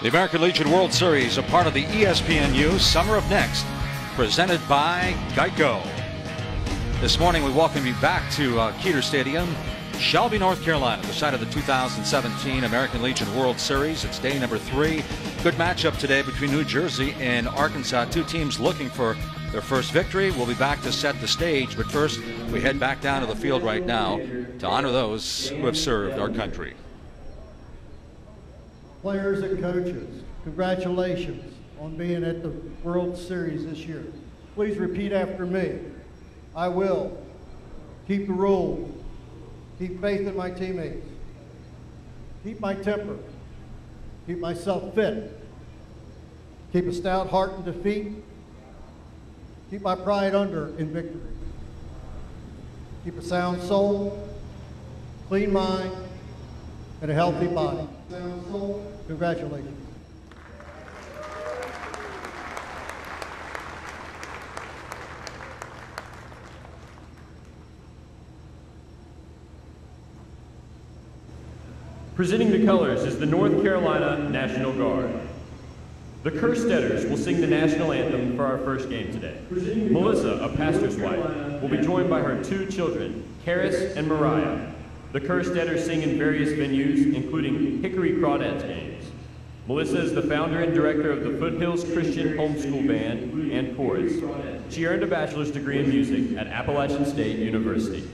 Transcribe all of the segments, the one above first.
The American Legion World Series, a part of the ESPNU Summer of Next, presented by Geico. This morning we welcome you back to Keeter Stadium, Shelby, North Carolina, the site of the 2017 American Legion World Series. It's day number 3. Good matchup today between New Jersey and Arkansas. Two teams looking for their first victory. We'll be back to set the stage, but first we head back down to the field right now to honor those who have served our country. Players and coaches, congratulations on being at the World Series this year. Please repeat after me. I will keep the rules, keep faith in my teammates, keep my temper, keep myself fit, keep a stout heart in defeat, keep my pride under in victory, keep a sound soul, clean mind, and a healthy body. Sound soul. Congratulations. Presenting the colors is the North Carolina National Guard. The Kersteaders will sing the national anthem for our first game today. Melissa, a pastor's wife, will be joined by her 2 children, Karis and Mariah. The Kersteaders sing in various venues, including Hickory Crawdads games. Melissa is the founder and director of the Foothills Christian Homeschool Band and Chorus. She earned a bachelor's degree in music at Appalachian State University.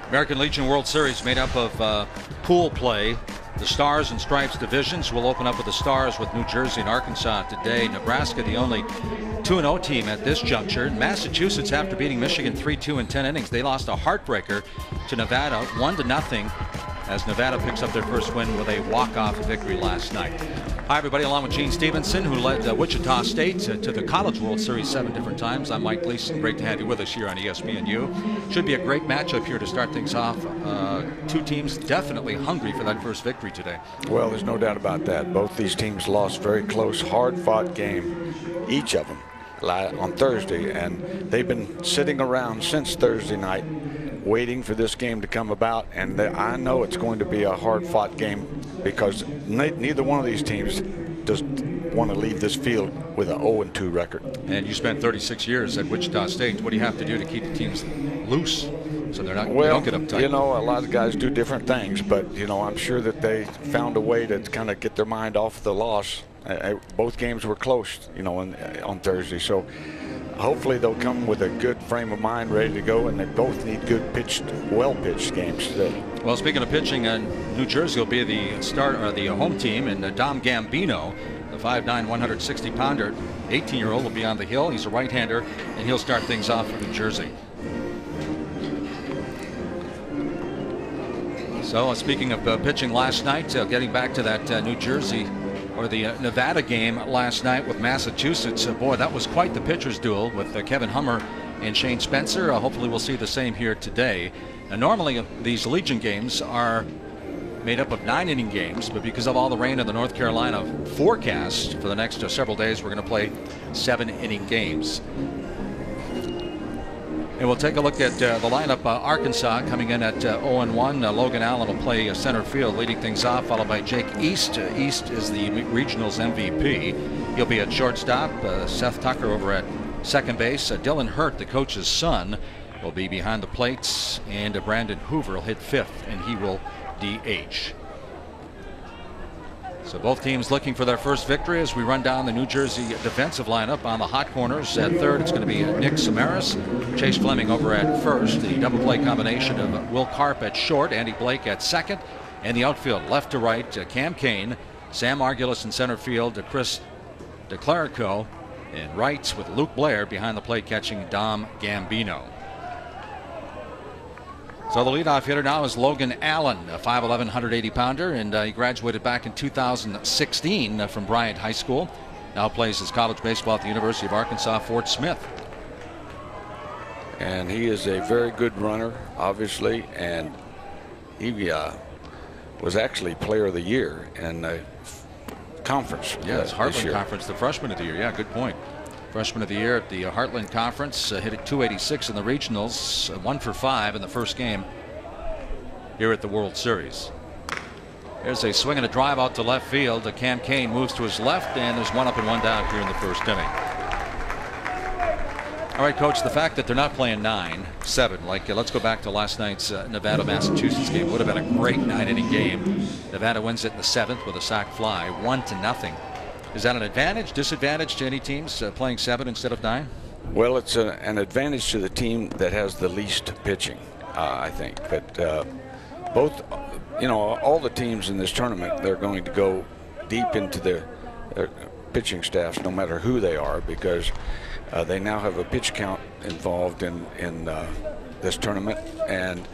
American Legion World Series made up of pool play. The Stars and Stripes divisions will open up with the Stars with New Jersey and Arkansas today. Nebraska, the only 2-0 team at this juncture. Massachusetts, after beating Michigan 3-2 in 10 innings, they lost a heartbreaker to Nevada 1-0 as Nevada picks up their first win with a walk-off victory last night. Hi, everybody. Along with Gene Stevenson, who led Wichita State to the College World Series 7 different times. I'm Mike Gleason. Great to have you with us here on ESPNU. Should be a great matchup here to start things off. Two teams definitely hungry for that first victory today. Well, there's no doubt about that. Both these teams lost very close, hard-fought game, each of them, on Thursday, and they've been sitting around since Thursday night waiting for this game to come about, and I know it's going to be a hard-fought game because neither one of these teams does want to leave this field with an 0-2 record. And you spent 36 years at Wichita State. What do you have to do to keep the teams loose so they're not, well, they don't get uptight? You know, a lot of guys do different things, but, you know, I'm sure that they found a way to kind of get their mind off the loss. Both games were close, you know, on Thursday. So hopefully they'll come with a good frame of mind, ready to go, and they both need good well-pitched games today. Well, speaking of pitching, New Jersey will be the home team, and Dom Gambino, the 5'9", 160-pounder, 18-year-old, will be on the hill. He's a right-hander, and he'll start things off for New Jersey. So, speaking of pitching last night, getting back to that New Jersey or the Nevada game last night with Massachusetts. Boy, that was quite the pitcher's duel with Kevin Hummer and Shane Spencer. Hopefully we'll see the same here today. Now, normally these Legion games are made up of 9-inning games, but because of all the rain in the North Carolina forecast for the next several days, we're going to play 7-inning games. And we'll take a look at the lineup. Arkansas coming in at 0-1. Logan Allen will play center field, leading things off, followed by Jake East. East is the regionals MVP. He'll be at shortstop. Seth Tucker over at second base. Dylan Hurt, the coach's son, will be behind the plates, and Brandon Hoover will hit fifth, and he will DH. So both teams looking for their first victory as we run down the New Jersey defensive lineup. On the hot corners at third, it's going to be Nick Samaras, Chase Fleming over at first, the double play combination of Will Karp at short, Andy Blake at second, and the outfield left to right, Cam Kane, Sam Argulis in center field, Chris DeClerico in right, with Luke Blair behind the plate catching Dom Gambino. So the leadoff hitter now is Logan Allen, a 5'11", 180-pounder, and he graduated back in 2016 from Bryant High School. Now plays his college baseball at the University of Arkansas, Fort Smith. And he is a very good runner, obviously, and he was actually Player of the Year in the conference. Yeah, it's Heartland Conference, the freshman of the year. Yeah, good point. Freshman of the year at the Heartland Conference, hit at 286 in the regionals, 1 for 5 in the first game here at the World Series. There's a swing and a drive out to left field. Cam Kane moves to his left, and there's 1 up and 1 down here in the first inning. All right, Coach, the fact that they're not playing 9-7, like let's go back to last night's Nevada-Massachusetts game. Would have been a great 9-inning game. Nevada wins it in the 7th with a sac fly, 1-0. Is that an advantage, disadvantage to any teams playing 7 instead of 9? Well, it's an advantage to the team that has the least pitching, I think. But both, you know, all the teams in this tournament, they're going to go deep into their pitching staffs, no matter who they are, because they now have a pitch count involved in this tournament, and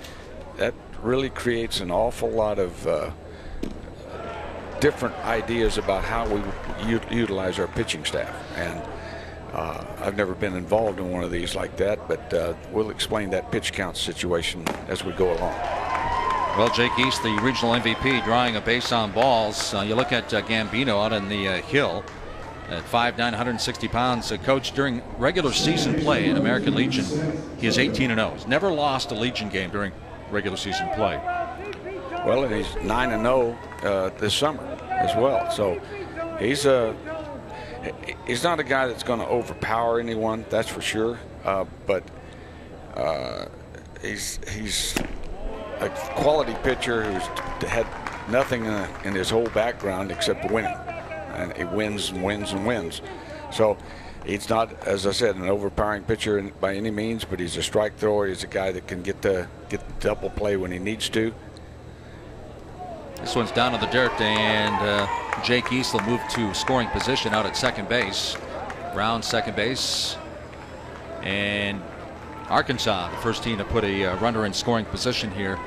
that really creates an awful lot of different ideas about how we utilize our pitching staff. And I've never been involved in one of these like that, but we'll explain that pitch count situation as we go along. Well, Jake East, the regional MVP, drawing a base on balls. You look at Gambino out on the hill at 5'9", 160 pounds. Coach, during regular season play in American Legion, he is 18-0. He's never lost a Legion game during regular season play. Well, and he's 9-0 this summer as well. So he's not a guy that's going to overpower anyone, that's for sure. But he's a quality pitcher who's had nothing in his whole background except winning, and he wins and wins and wins. So he's not, as I said, an overpowering pitcher by any means, but he's a strike thrower. He's a guy that can get the double play when he needs to. This one's down on the dirt, and Jake East will move to scoring position out at second base. Brown second base, and Arkansas, the first team to put a runner in scoring position here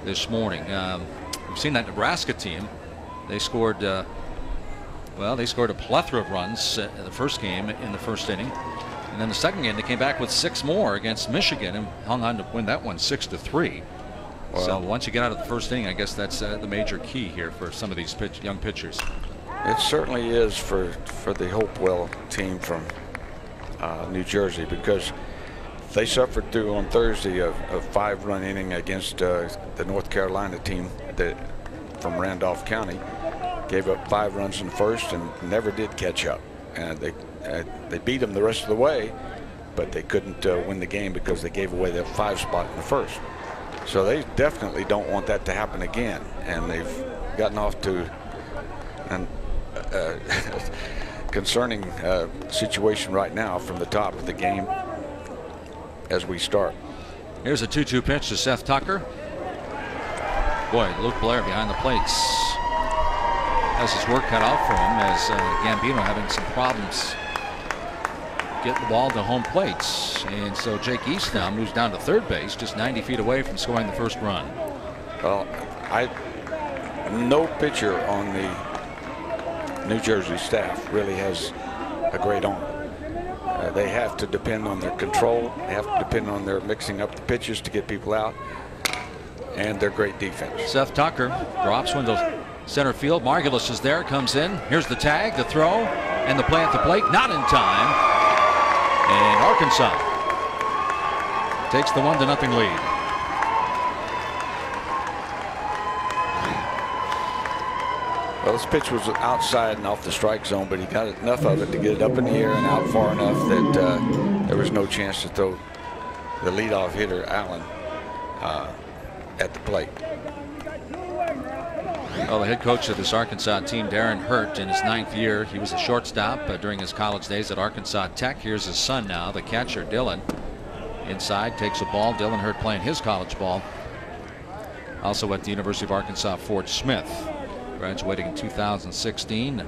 this morning. We've seen that Nebraska team. They scored, they scored a plethora of runs in the first game in the first inning. And then the second game, they came back with 6 more against Michigan and hung on to win that one 6-3. Well, so once you get out of the first inning, I guess that's the major key here for some of these young pitchers. It certainly is for the Hopewell team from New Jersey, because they suffered through on Thursday a 5-run inning against the North Carolina team from Randolph County. Gave up 5 runs in the first and never did catch up. And they beat them the rest of the way, but they couldn't win the game because they gave away that 5 spot in the first. So they definitely don't want that to happen again. And they've gotten off to an concerning situation right now from the top of the game as we start. Here's a 2-2 pitch to Seth Tucker. Boy, Luke Blair behind the plates has his work cut out for him, as Gambino having some problems getting the ball to home plates. And so Jake East now moves down to third base, just 90 feet away from scoring the first run. Well, no pitcher on the New Jersey staff really has a great arm. They have to depend on their control. They have to depend on their mixing up the pitches to get people out, and their great defense. Seth Tucker drops one to center field. Margulis is there, comes in. Here's the tag, the throw, and the play at the plate. Not in time. And Arkansas takes the 1-0 lead. Well, this pitch was outside and off the strike zone, but he got enough of it to get it up in the air and out far enough that there was no chance to throw the leadoff hitter, Allen, at the plate. Well, the head coach of this Arkansas team, Darren Hurt, in his 9th year, he was a shortstop during his college days at Arkansas Tech. Here's his son now, the catcher, Dylan. Inside, takes a ball. Dylan Hurt playing his college ball. Also at the University of Arkansas, Fort Smith. Graduating in 2016.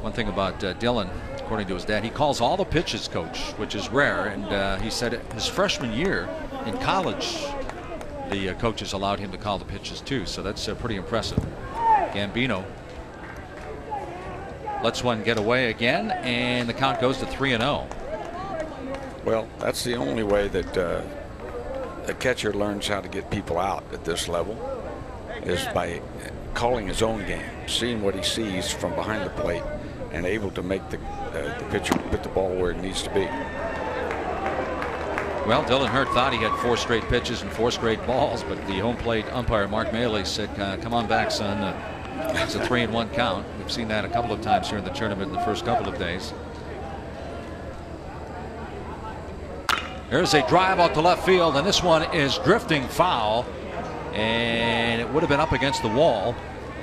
One thing about Dylan, according to his dad, he calls all the pitches, coach, which is rare. And he said his freshman year in college, the coaches allowed him to call the pitches too. So that's pretty impressive. Gambino lets one get away again, and the count goes to 3-0. Well, that's the only way that a catcher learns how to get people out at this level, is by calling his own game, seeing what he sees from behind the plate, and able to make the pitcher put the ball where it needs to be. Well, Dylan Hurt thought he had 4 straight pitches and 4 straight balls, but the home plate umpire, Mark Maley, said, come on back, son. It's a 3-1 count. We've seen that a couple of times here in the tournament in the first couple of days. There's a drive out to left field, and this one is drifting foul, and it would have been up against the wall,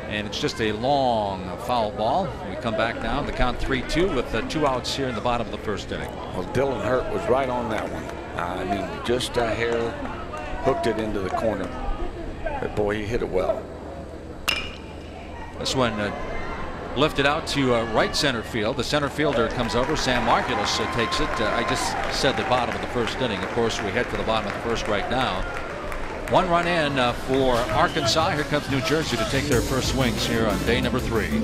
and it's just a long foul ball. We come back now, the count 3-2 with 2 outs here in the bottom of the first inning. Well, Dylan Hurt was right on that one. I mean, just a hair hooked it into the corner, but boy, he hit it well. This one lifted out to right center field. The center fielder comes over. Sam Margulis takes it. I just said the bottom of the first inning. Of course, we head to the bottom of the first right now. 1 run in for Arkansas. Here comes New Jersey to take their first swings here on day number 3.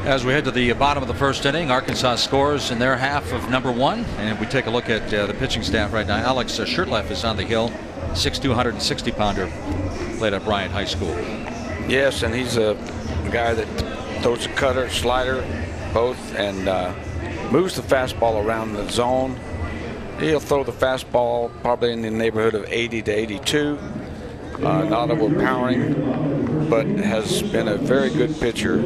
As we head to the bottom of the first inning, Arkansas scores in their half of number 1, and we take a look at the pitching staff right now. Alex Shirtleff is on the hill, 6'2", 160-pounder, played at Bryant High School. Yes, and he's a guy that throws a cutter, slider, both, and moves the fastball around the zone. He'll throw the fastball probably in the neighborhood of 80 to 82. Not overpowering, but has been a very good pitcher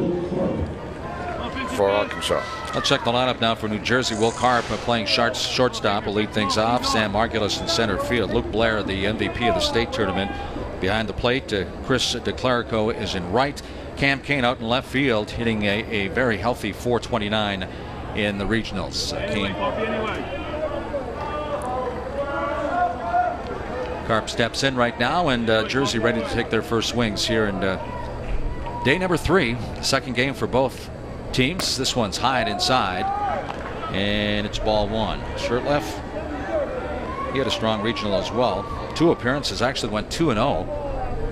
for Arkansas. I'll check the lineup now for New Jersey. Will Karp playing shortstop will lead things off. Sam Margulis in center field. Luke Blair, the MVP of the state tournament, behind the plate. Chris DeClerico is in right. Cam Kane out in left field, hitting a very healthy 429 in the regionals. Karp steps in right now, and Jersey ready to take their first swings here in day number 3, second game for both teams. This one's high and inside, and it's ball one. Shirtleff, he had a strong regional as well. 2 appearances, actually went 2-0,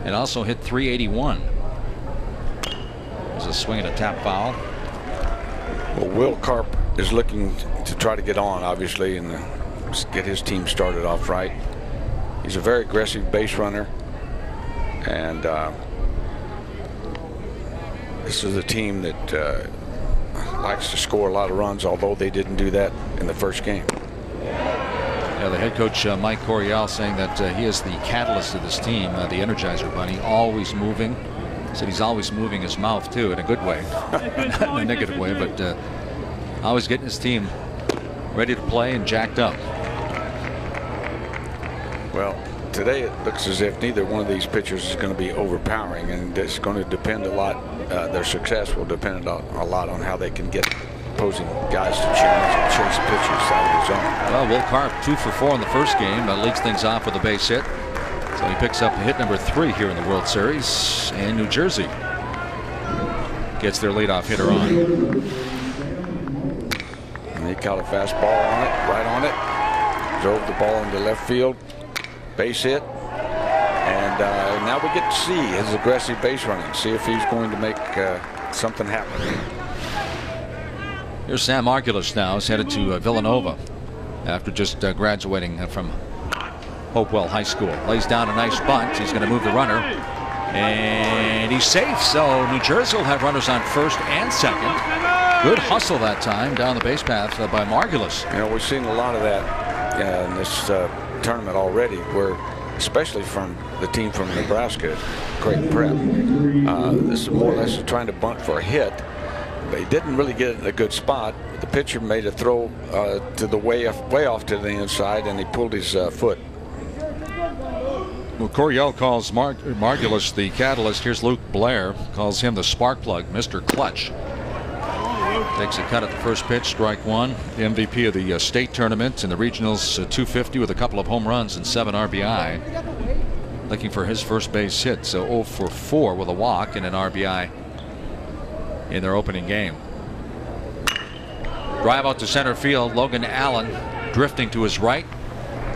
and also hit .381. There's a swing and a tap foul. Well, Will Karp is looking to try to get on, obviously, and get his team started off right. He's a very aggressive base runner, and this is a team that likes to score a lot of runs, although they didn't do that in the first game. Yeah, the head coach Mike Coryell saying that he is the catalyst of this team, the Energizer Bunny, always moving. Said he's always moving his mouth too, in a good way, not in a negative way, but always getting his team ready to play and jacked up. Well, today it looks as if neither one of these pitchers is going to be overpowering, and it's going to depend a lot. Their success will depend a lot on how they can get opposing guys to challenge and chase pitches out of the zone. Well, Will Karp 2 for 4 in the first game, leads things off with a base hit. So he picks up hit number 3 here in the World Series, and New Jersey gets their leadoff hitter on. And he caught a fastball on it, right on it. Drove the ball into left field. Base hit. And now we get to see his aggressive base running. See if he's going to make something happen. Here's Sam Margulis now. He's headed to Villanova after just graduating from Hopewell High School. Lays down a nice bunt. He's going to move the runner, and he's safe. So New Jersey will have runners on first and second. Good hustle that time down the base path by Margulis. You know, we've seen a lot of that in this tournament already, where especially from the team from Nebraska, Great Prep. This is more or less trying to bunt for a hit. But he didn't really get it in a good spot. The pitcher made a throw to the way off to the inside, and he pulled his foot. Well, Coryell calls Margulis the catalyst. Here's Luke Blair, calls him the spark plug, Mr. Clutch. Takes a cut at the first pitch, strike one. The MVP of the state tournament in the regionals, 250 with a couple of home runs and 7 RBI. Looking for his first base hit, so 0 for 4 with a walk and an RBI in their opening game. Drive out to center field. Logan Allen drifting to his right,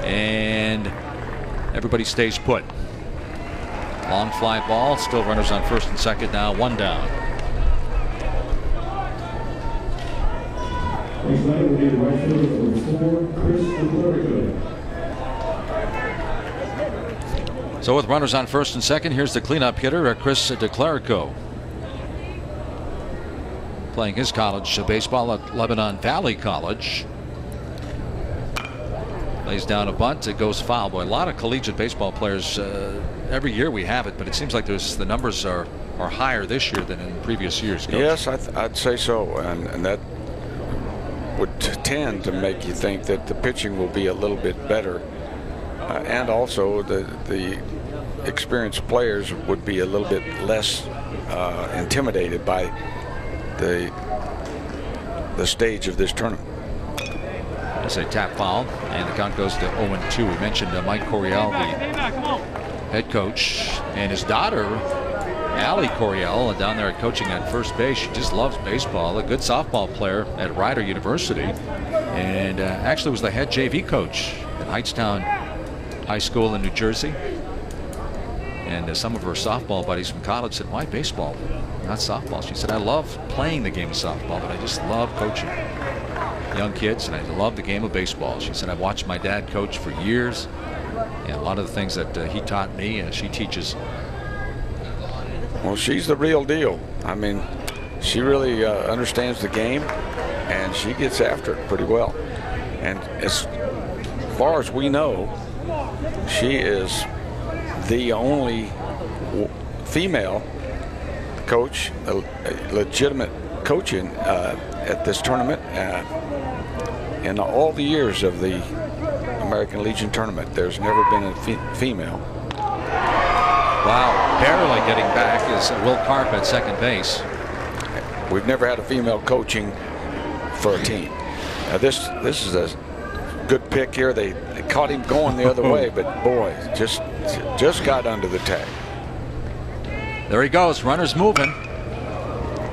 and everybody stays put. Long fly ball. Still runners on first and second now. 1 down. So with runners on first and second, here's the cleanup hitter, Chris DeClerico. Playing his college baseball at Lebanon Valley College. Lays down a bunt. It goes foul. Boy, a lot of collegiate baseball players. Every year we have it, but it seems like the numbers are higher this year than in previous years. Coach. Yes, I'd say so, and that would tend to make you think that the pitching will be a little bit better, and also the experienced players would be a little bit less intimidated by the stage of this tournament. It's a tap foul, and the count goes to 0-2. We mentioned Mike Coryell, the head coach, and his daughter, Allie Coryell, down there coaching at first base. She just loves baseball. A good softball player at Rider University, and actually was the head JV coach at Hightstown High School in New Jersey. And some of her softball buddies from college said, "Why baseball, not softball?" She said, "I love playing the game of softball, but I just love coaching young kids, and I love the game of baseball." She said, "I've watched my dad coach for years, and a lot of the things that he taught me, she teaches." Well, she's the real deal. I mean, she really understands the game, and she gets after it pretty well. And as far as we know, she is the only female coach, a legitimate coaching at this tournament. In all the years of the American Legion tournament, there's never been a female. Wow, barely getting back is Will Karp at second base. We've never had a female coaching for a team. Now this is a good pick here. They caught him going the other way, but boy, just got under the tag. There he goes. Runners moving.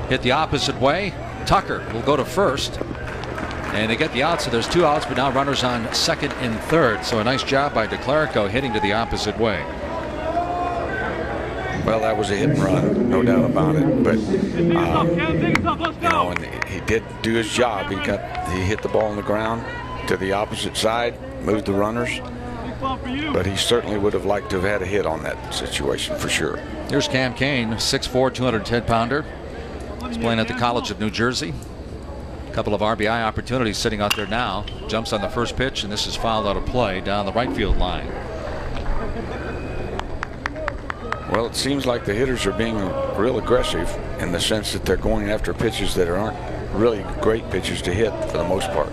Hit the opposite way. Tucker will go to first. And they get the out, so there's 2 outs, but now runners on second and third. So a nice job by DeClerico hitting to the opposite way. Well, that was a hit and run, no doubt about it. But you know, and he did do his job. He hit the ball on the ground to the opposite side, moved the runners. But he certainly would have liked to have had a hit on that situation for sure. Here's Cam Kane, 6'4", 210-pounder. He's playing at the College of New Jersey. A couple of RBI opportunities sitting out there now. Jumps on the first pitch, and this is fouled out of play down the right field line. Well, it seems like the hitters are being real aggressive in the sense that they're going after pitches that aren't really great pitches to hit for the most part.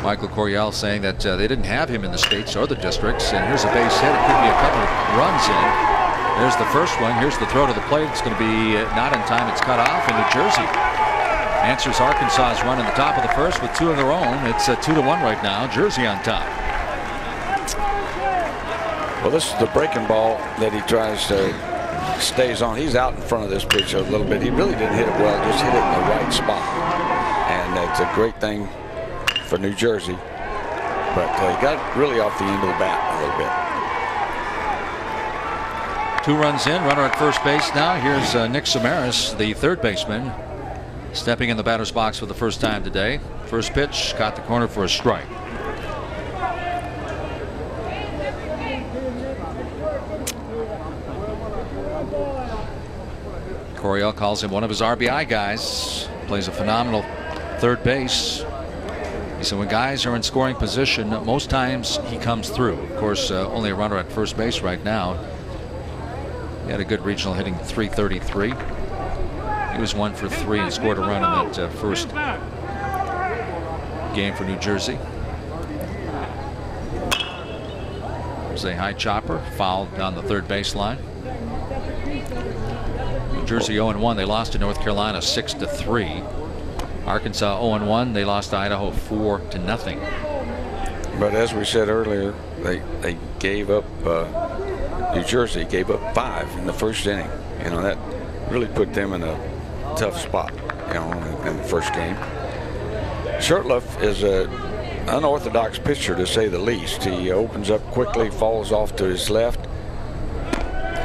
Michael Coryell saying that they didn't have him in the states or the districts. And here's a base hit. It could be a couple of runs in. There's the first one. Here's the throw to the plate. It's going to be not in time. It's cut off in New Jersey. Answers Arkansas's run in the top of the first with 2 of their own. It's 2-1 right now. Jersey on top. Well, this is the breaking ball that he tries to stays on. He's out in front of this pitch a little bit. He really didn't hit it well. Just hit it in the right spot. And it's a great thing for New Jersey. But he got really off the end of the bat a little bit. 2 runs in, runner at first base now. Here's Nick Samaras, the third baseman, stepping in the batter's box for the first time today. First pitch, caught the corner for a strike. Coryell calls him one of his RBI guys. Plays a phenomenal third base. He said when guys are in scoring position, most times he comes through. Of course, only a runner at first base right now. He had a good regional, hitting .333. He was 1 for 3 and scored a run in that first game for New Jersey. There's a high chopper, fouled down the third baseline. New Jersey 0-1. They lost to North Carolina 6-3. Arkansas 0-1. They lost to Idaho 4-0. But as we said earlier, they gave up. New Jersey gave up 5 in the first inning. You know, that really put them in a tough spot, you know, in the first game. Shurtleff is an unorthodox pitcher, to say the least. He opens up quickly, falls off to his left,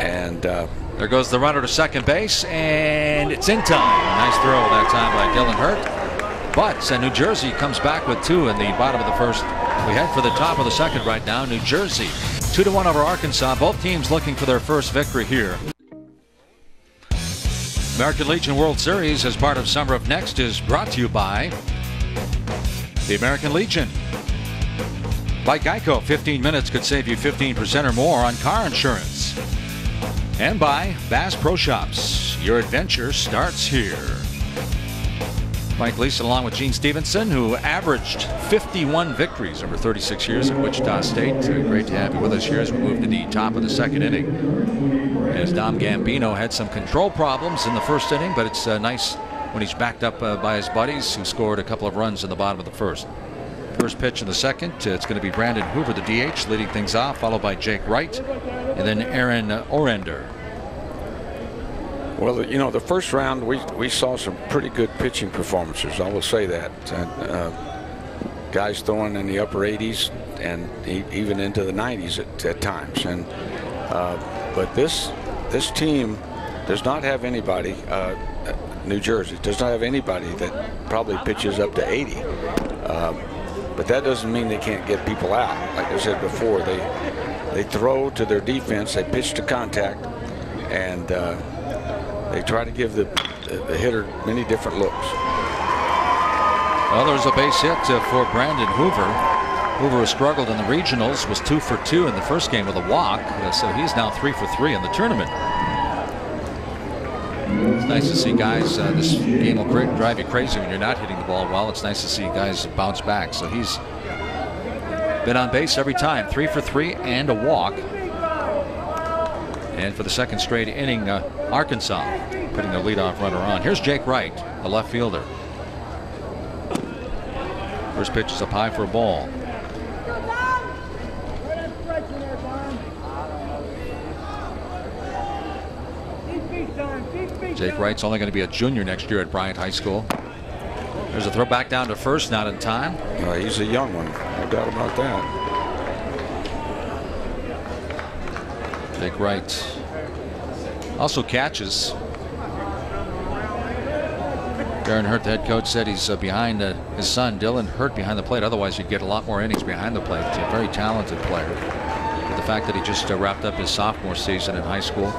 and there goes the runner to second base, and it's in time. A nice throw that time by Dylan Hurt. But New Jersey comes back with 2 in the bottom of the first. We head for the top of the second right now. New Jersey 2-1 over Arkansas. Both teams looking for their first victory here. American Legion World Series, as part of Summer of Next, is brought to you by the American Legion. By Geico, 15 minutes could save you 15% or more on car insurance. And by Bass Pro Shops. Your adventure starts here. Mike Gleason along with Gene Stevenson, who averaged 51 victories over 36 years at Wichita State. Great to have you with us here as we move to the top of the second inning. As Dom Gambino had some control problems in the first inning, but it's nice when he's backed up by his buddies who scored a couple of runs in the bottom of the first. First pitch in the second, it's going to be Brandon Hoover, the DH, leading things off, followed by Jake Wright, and then Aaron Orender. Well, you know, the first round we saw some pretty good pitching performances. I will say that. Guys throwing in the upper 80s and even into the 90s at times. And but this team does not have anybody. New Jersey does not have anybody that probably pitches up to 80. But that doesn't mean they can't get people out. Like I said before, they throw to their defense, they pitch to contact, and they try to give the hitter many different looks. Well, there's a base hit for Brandon Hoover. Hoover has struggled in the regionals, was 2 for 2 in the first game with a walk, so he's now 3 for 3 in the tournament. It's nice to see guys. This game will drive you crazy when you're not hitting the ball well. It's nice to see guys bounce back. So he's been on base every time, 3 for 3 and a walk. And for the second straight inning, Arkansas putting the leadoff runner on. Here's Jake Wright, the left fielder. First pitch is up high for a ball. Jake Wright's only going to be a junior next year at Bryant High School. There's a throw back down to first, not in time. He's a young one, no doubt about that. Jake Wright also catches. Darren Hurt, the head coach, said he's behind his son Dylan Hurt behind the plate. Otherwise, you'd get a lot more innings behind the plate. He's a very talented player. But the fact that he just wrapped up his sophomore season in high school,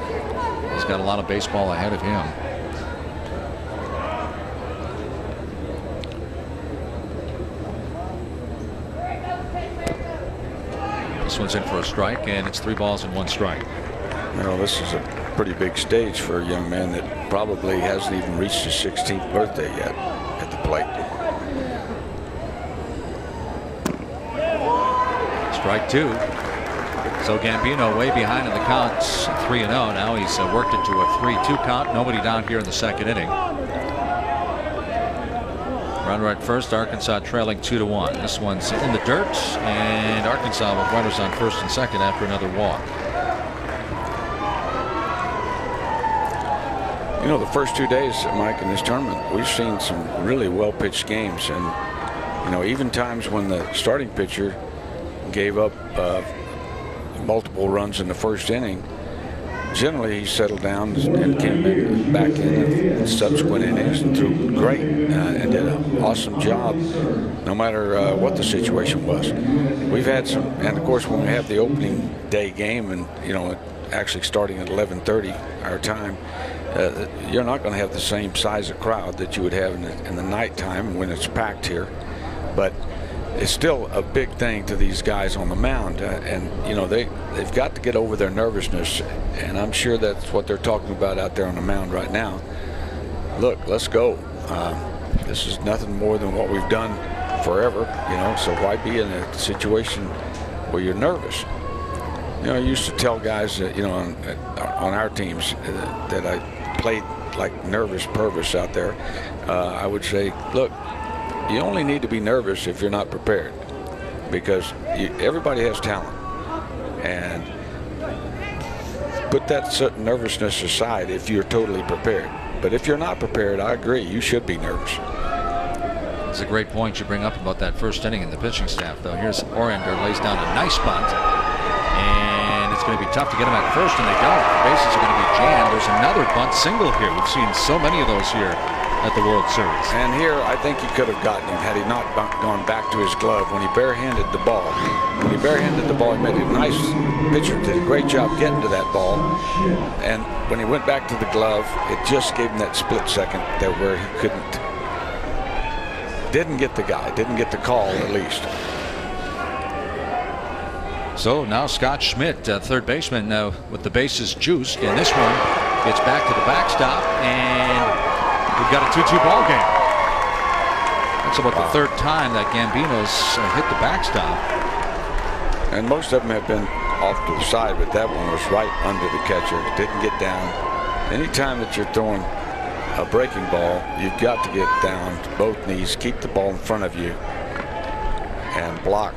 he's got a lot of baseball ahead of him. This one's in for a strike, and it's 3 balls and 1 strike. You know, this is a pretty big stage for a young man that probably hasn't even reached his 16th birthday yet at the plate. Strike 2. So Gambino way behind in the count, 3-0. Now he's worked it to a 3-2 count. Nobody down here in the second inning. Runner at first, Arkansas trailing 2-1. This one's in the dirt, and Arkansas with runners on first and second after another walk. You know, the first 2 days, Mike, in this tournament, we've seen some really well-pitched games. And, you know, even times when the starting pitcher gave up multiple runs in the first inning, generally he settled down and came back in subsequent innings and threw great and did an awesome job no matter what the situation was. We've had some, and of course when we have the opening day game and, you know, actually starting at 11:30 our time, you're not going to have the same size of crowd that you would have in the nighttime when it's packed here. But it's still a big thing to these guys on the mound, and you know they've got to get over their nervousness, and I'm sure that's what they're talking about out there on the mound right now. Look, let's go. This is nothing more than what we've done forever, you know, so why be in a situation where you're nervous? You know, I used to tell guys that, you know, on our teams that I played like nervous Purvis out there. I would say, look, you only need to be nervous if you're not prepared, because everybody has talent, and put that certain nervousness aside if you're totally prepared. But if you're not prepared, I agree, you should be nervous. It's a great point you bring up about that first inning in the pitching staff, though. Here's Oriander, lays down a nice bunt, and it's going to be tough to get him at first, and they don't. The bases are going to be jammed. There's another bunt single here. We've seen so many of those here at the World Series. And here, I think he could have gotten him had he not gone back to his glove when he barehanded the ball. When he barehanded the ball, he made a nice pitcher, did a great job getting to that ball. And when he went back to the glove, it just gave him that split second there where he didn't get the guy, didn't get the call at least. So now Scott Schmidt, third baseman, with the bases juiced, and this one gets back to the backstop, and we've got a 2-2 ball game. That's about the third time that Gambino's hit the backstop. And most of them have been off to the side, but that one was right under the catcher. Didn't get down. Anytime that you're throwing a breaking ball, you've got to get down to both knees, keep the ball in front of you, and block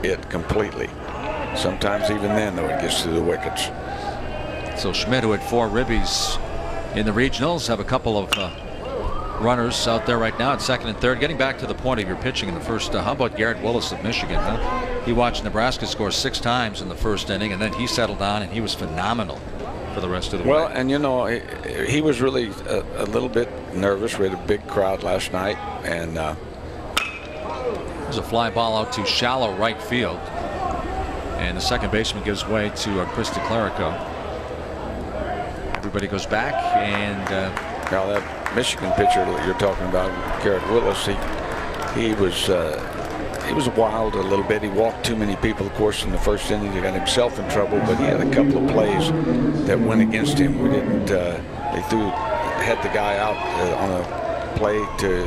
it completely. Sometimes even then, though, it gets through the wickets. So Schmidt, who had 4 ribbies in the regionals, have a couple of runners out there right now at second and third. Getting back to the point of your pitching in the first, how about Garrett Willis of Michigan? He watched Nebraska score 6 times in the first inning, and then he settled on, and he was phenomenal for the rest of the way. Well, and you know, he was really a little bit nervous. We had a big crowd last night, and there's a fly ball out to shallow right field, and the second baseman gives way to Chris DeClerico. Everybody goes back, and now that Michigan pitcher that you're talking about, Garrett Willis, he was wild a little bit. He walked too many people, of course, in the first inning. He got himself in trouble, but he had a couple of plays that went against him. We didn't. They had the guy out on a play to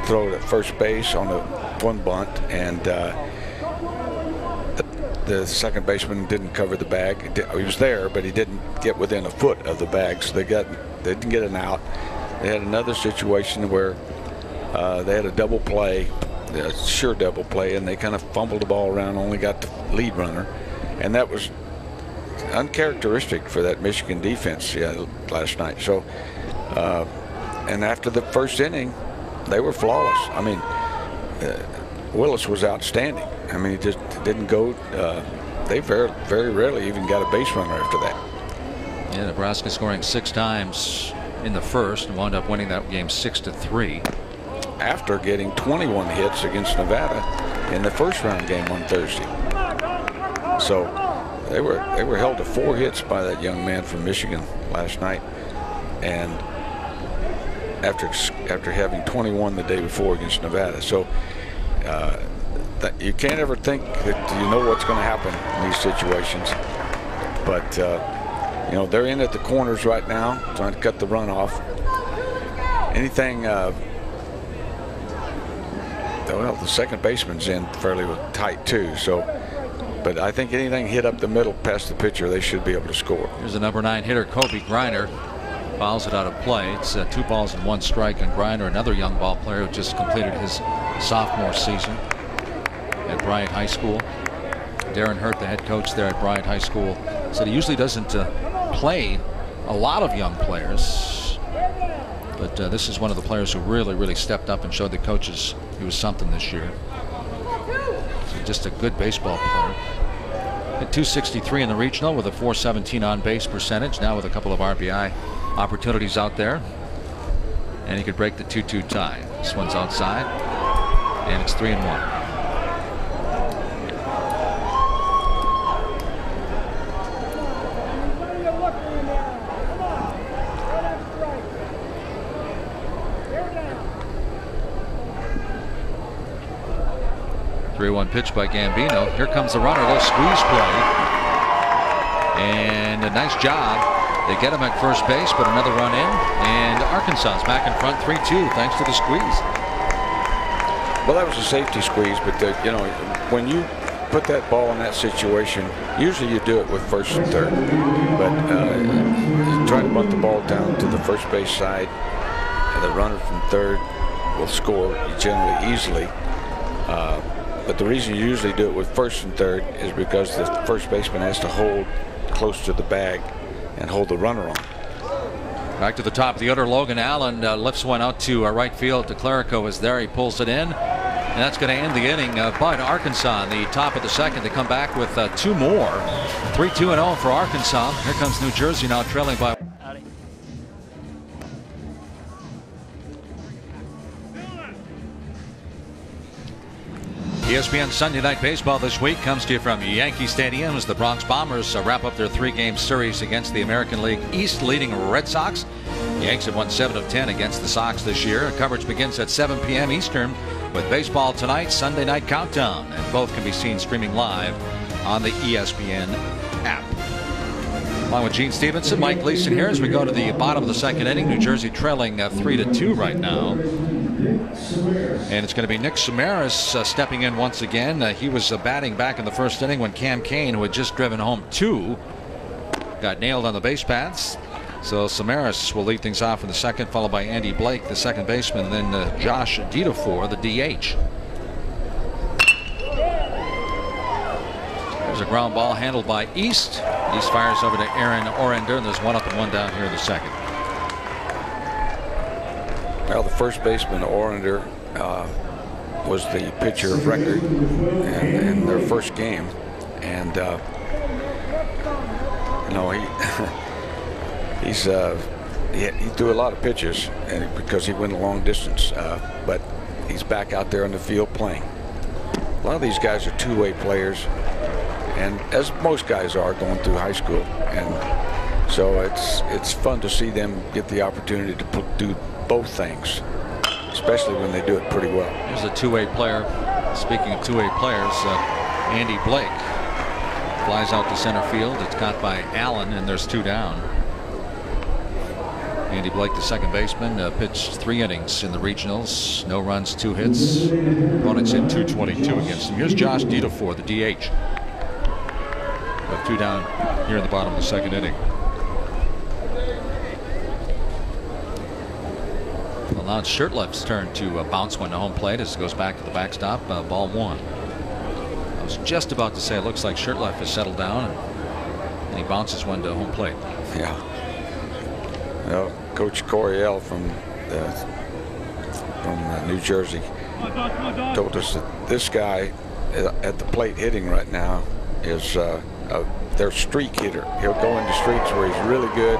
throw it at first base on one bunt, and the second baseman didn't cover the bag. He was there, but he didn't get within a foot of the bag, so they didn't get an out. They had another situation where they had a double play, a sure double play, and they kind of fumbled the ball around, only got the lead runner, and that was uncharacteristic for that Michigan defense last night. So And after the first inning, they were flawless. I mean, Willis was outstanding. I mean, he just didn't go. They very, very rarely even got a base runner after that. Yeah, Nebraska scoring 6 times in the first and wound up winning that game 6-3. After getting 21 hits against Nevada in the first round game on Thursday. So they were held to 4 hits by that young man from Michigan last night, and after having 21 the day before against Nevada. So you can't ever think that you know what's going to happen in these situations, but you know, they're in at the corners right now trying to cut the run off. Anything well, the second baseman's in fairly tight too, so but I think anything hit up the middle past the pitcher, they should be able to score. Here's the number 9 hitter, Kobe Griner. Fouls it out of play. It's 2 balls and 1 strike, and Griner, another young ball player who just completed his sophomore season at Bryant High School. Darren Hurt, the head coach there at Bryant High School, said he usually doesn't play a lot of young players, but this is one of the players who really stepped up and showed the coaches he was something this year. So just a good baseball player. Hit .263 in the regional with a .417 on base percentage, now with a couple of RBI opportunities out there, and he could break the 2-2 tie. This one's outside, and it's 3-1. 3-1 pitch by Gambino. Here comes the runner. They'll squeeze play. And a nice job. They get him at first base, but another run in. And Arkansas's back in front 3-2 thanks to the squeeze. Well, that was a safety squeeze, but you know, when you put that ball in that situation, usually you do it with first and third. But you try to bunt the ball down to the first base side, and the runner from third will score generally easily. But the reason you usually do it with first and third is because the first baseman has to hold close to the bag and hold the runner on. Back to the top of the order, Logan Allen lifts one out to right field. DeClerico is there. He pulls it in, and that's going to end the inning. But Arkansas in the top of the second, they come back with 2 more. 3-2-0 for Arkansas. Here comes New Jersey now trailing by. ESPN Sunday Night Baseball this week comes to you from Yankee Stadium as the Bronx Bombers wrap up their 3-game series against the American League East leading Red Sox. The Yanks have won 7 of 10 against the Sox this year. Coverage begins at 7 p.m. Eastern with baseball tonight, Sunday Night Countdown, and both can be seen streaming live on the ESPN app. Along with Gene Stevenson, Mike Gleason here as we go to the bottom of the second inning. New Jersey trailing 3-2 right now. And it's going to be Nick Samaras stepping in once again. He was batting back in the first inning when Cam Kane, who had just driven home 2, got nailed on the base paths. So Samaras will lead things off in the second, followed by Andy Blake, the second baseman, and then Josh Dieterfor, the DH. There's a ground ball handled by East. East fires over to Aaron Orender, and there's 1 up and 1 down here in the second. Well, the first baseman, Orender, was the pitcher of record in their first game, and you know, he threw a lot of pitches, and because he went a long distance, but he's back out there on the field playing. A lot of these guys are two-way players, and as most guys are going through high school, and so it's fun to see them get the opportunity to do both things, especially when they do it pretty well. Here's a two-way player. Speaking of two-way players, Andy Blake flies out to center field. It's caught by Allen, and there's 2 down. Andy Blake, the second baseman, pitched 3 innings in the regionals. No runs, 2 hits. Opponents hit .222 against him. Here's Josh Dieterfor, the DH. 2 down here in the bottom of the second inning. Well, now it's Shirtleff's turn to bounce one to home plate as it goes back to the backstop. Ball 1. I was just about to say it looks like Shirtleff has settled down, and he bounces one to home plate. Yeah. Well, Coach Coryell from New Jersey told us that this guy at the plate hitting right now is their streak hitter. He'll go into streaks where he's really good,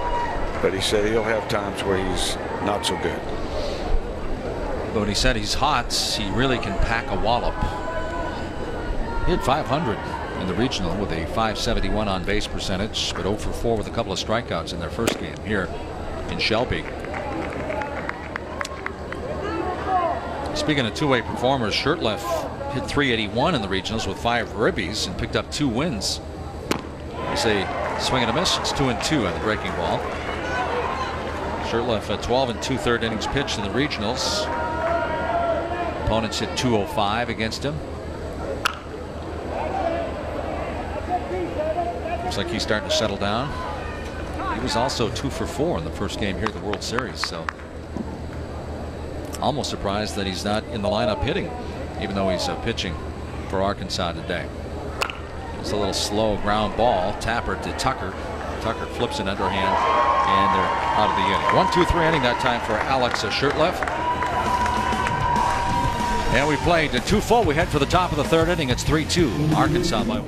but he said he'll have times where he's not so good. But when he said he's hot, he really can pack a wallop. He had 500 in the regional with a .571 on base percentage, but 0 for 4 with a couple of strikeouts in their first game here in Shelby. Speaking of two-way performers, Shurtleff hit .381 in the regionals with 5 ribbies and picked up 2 wins. It's a swing and a miss. It's 2-2 on the breaking ball. Shurtleff 12 2/3 innings pitched in the regionals. Opponents hit .205 against him. Looks like he's starting to settle down. He was also 2 for 4 in the first game here at the World Series, so almost surprised that he's not in the lineup hitting, even though he's pitching for Arkansas today. It's a little slow ground ball. Tapper to Tucker. Tucker flips an underhand, and they're out of the inning. 1-2-3 inning that time for Alex Shurtleff. And we played to 2 full. We head for the top of the 3rd inning. It's 3-2 Arkansas by.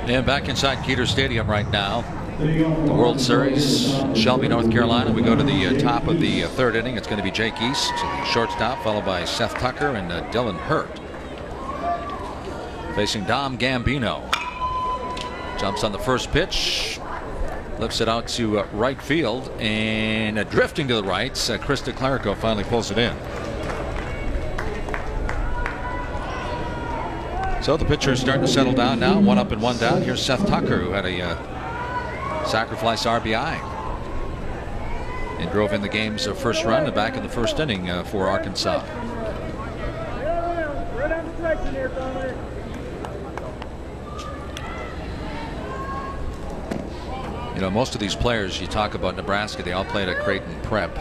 And back inside Keeter Stadium right now. The World Series, Shelby, North Carolina. We go to the top of the 3rd inning. It's going to be Jake East, shortstop, followed by Seth Tucker and Dylan Hurt. Facing Dom Gambino. Jumps on the first pitch. Lifts it out to right field, and drifting to the right, Chris DeClerico finally pulls it in. So the pitcher's starting to settle down now. 1 up and 1 down. Here's Seth Tucker, who had a sacrifice RBI and drove in the game's first run back in the 1st inning for Arkansas. You know, most of these players you talk about Nebraska, they all played at Creighton Prep,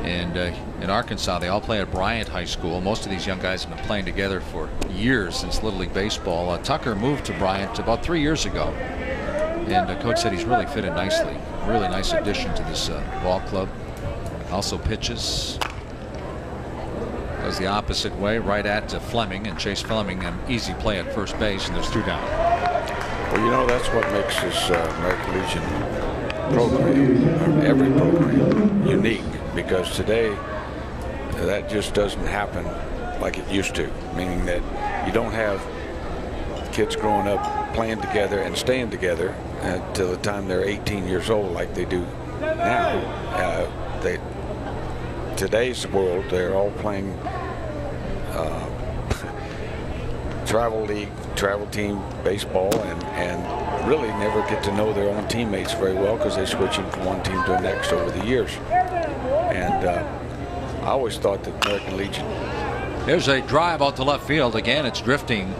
and in Arkansas they all play at Bryant High School. Most of these young guys have been playing together for years, since Little League Baseball. Tucker moved to Bryant about 3 years ago, and coach said he's really fit in nicely. Really nice addition to this ball club. Also pitches. Goes the opposite way, right at Fleming, and Chase Fleming an easy play at first base, and there's 2 down. Well, you know, that's what makes this American Legion program, or every program, unique, because today that just doesn't happen like it used to, meaning that you don't have kids growing up playing together and staying together until the time they're 18 years old like they do now. Today's world, they're all playing travel league, travel team baseball, and really never get to know their own teammates very well because they're switching from one team to the next over the years. And I always thought that American Legion. There's a drive out to left field. Again, it's drifting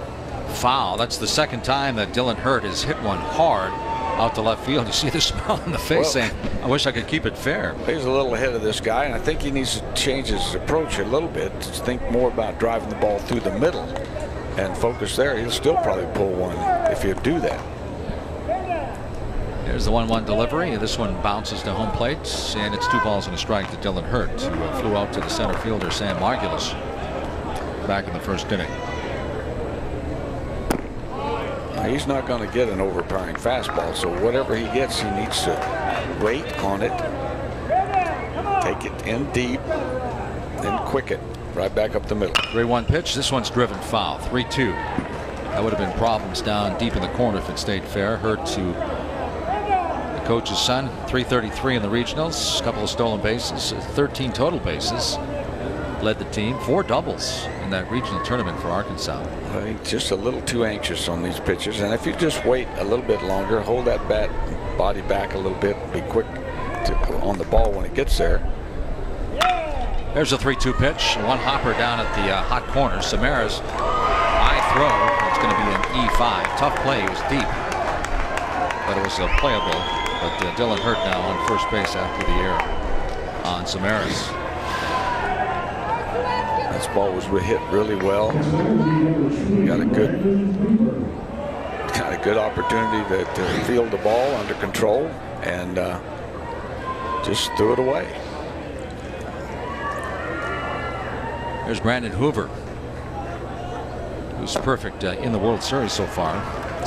foul. That's the 2nd time that Dylan Hurt has hit one hard out to left field. You see the smile on the face saying, I wish I could keep it fair. He's a little ahead of this guy, and I think he needs to change his approach a little bit to think more about driving the ball through the middle and focus there. He'll still probably pull one if you do that. There's the 1-1 delivery. This one bounces to home plate, and it's 2 balls and a strike to Dylan Hurt, who flew out to the center fielder Sam Margulis back in the 1st inning. He's not going to get an overpowering fastball, so whatever he gets, he needs to wait on it, take it in deep, and quick it right back up the middle. 3-1 pitch. This one's driven foul. 3-2. That would have been problems down deep in the corner if it stayed fair. Hurt to the coach's son. 333 in the regionals. A couple of stolen bases. 13 total bases. Led the team. 4 doubles in that regional tournament for Arkansas. Well, he's just a little too anxious on these pitches, and if you just wait a little bit longer, hold that body back a little bit, be quick on the ball when it gets there. There's a 3-2 pitch. 1 hopper down at the hot corner. Samara's high throw. It's going to be an E5. Tough play. It was deep, but it was playable. But Dylan Hurt now on first base after the error on Samara's. This ball was hit really well. Got a good opportunity to field the ball under control, and just threw it away. There's Brandon Hoover, who's perfect in the World Series so far.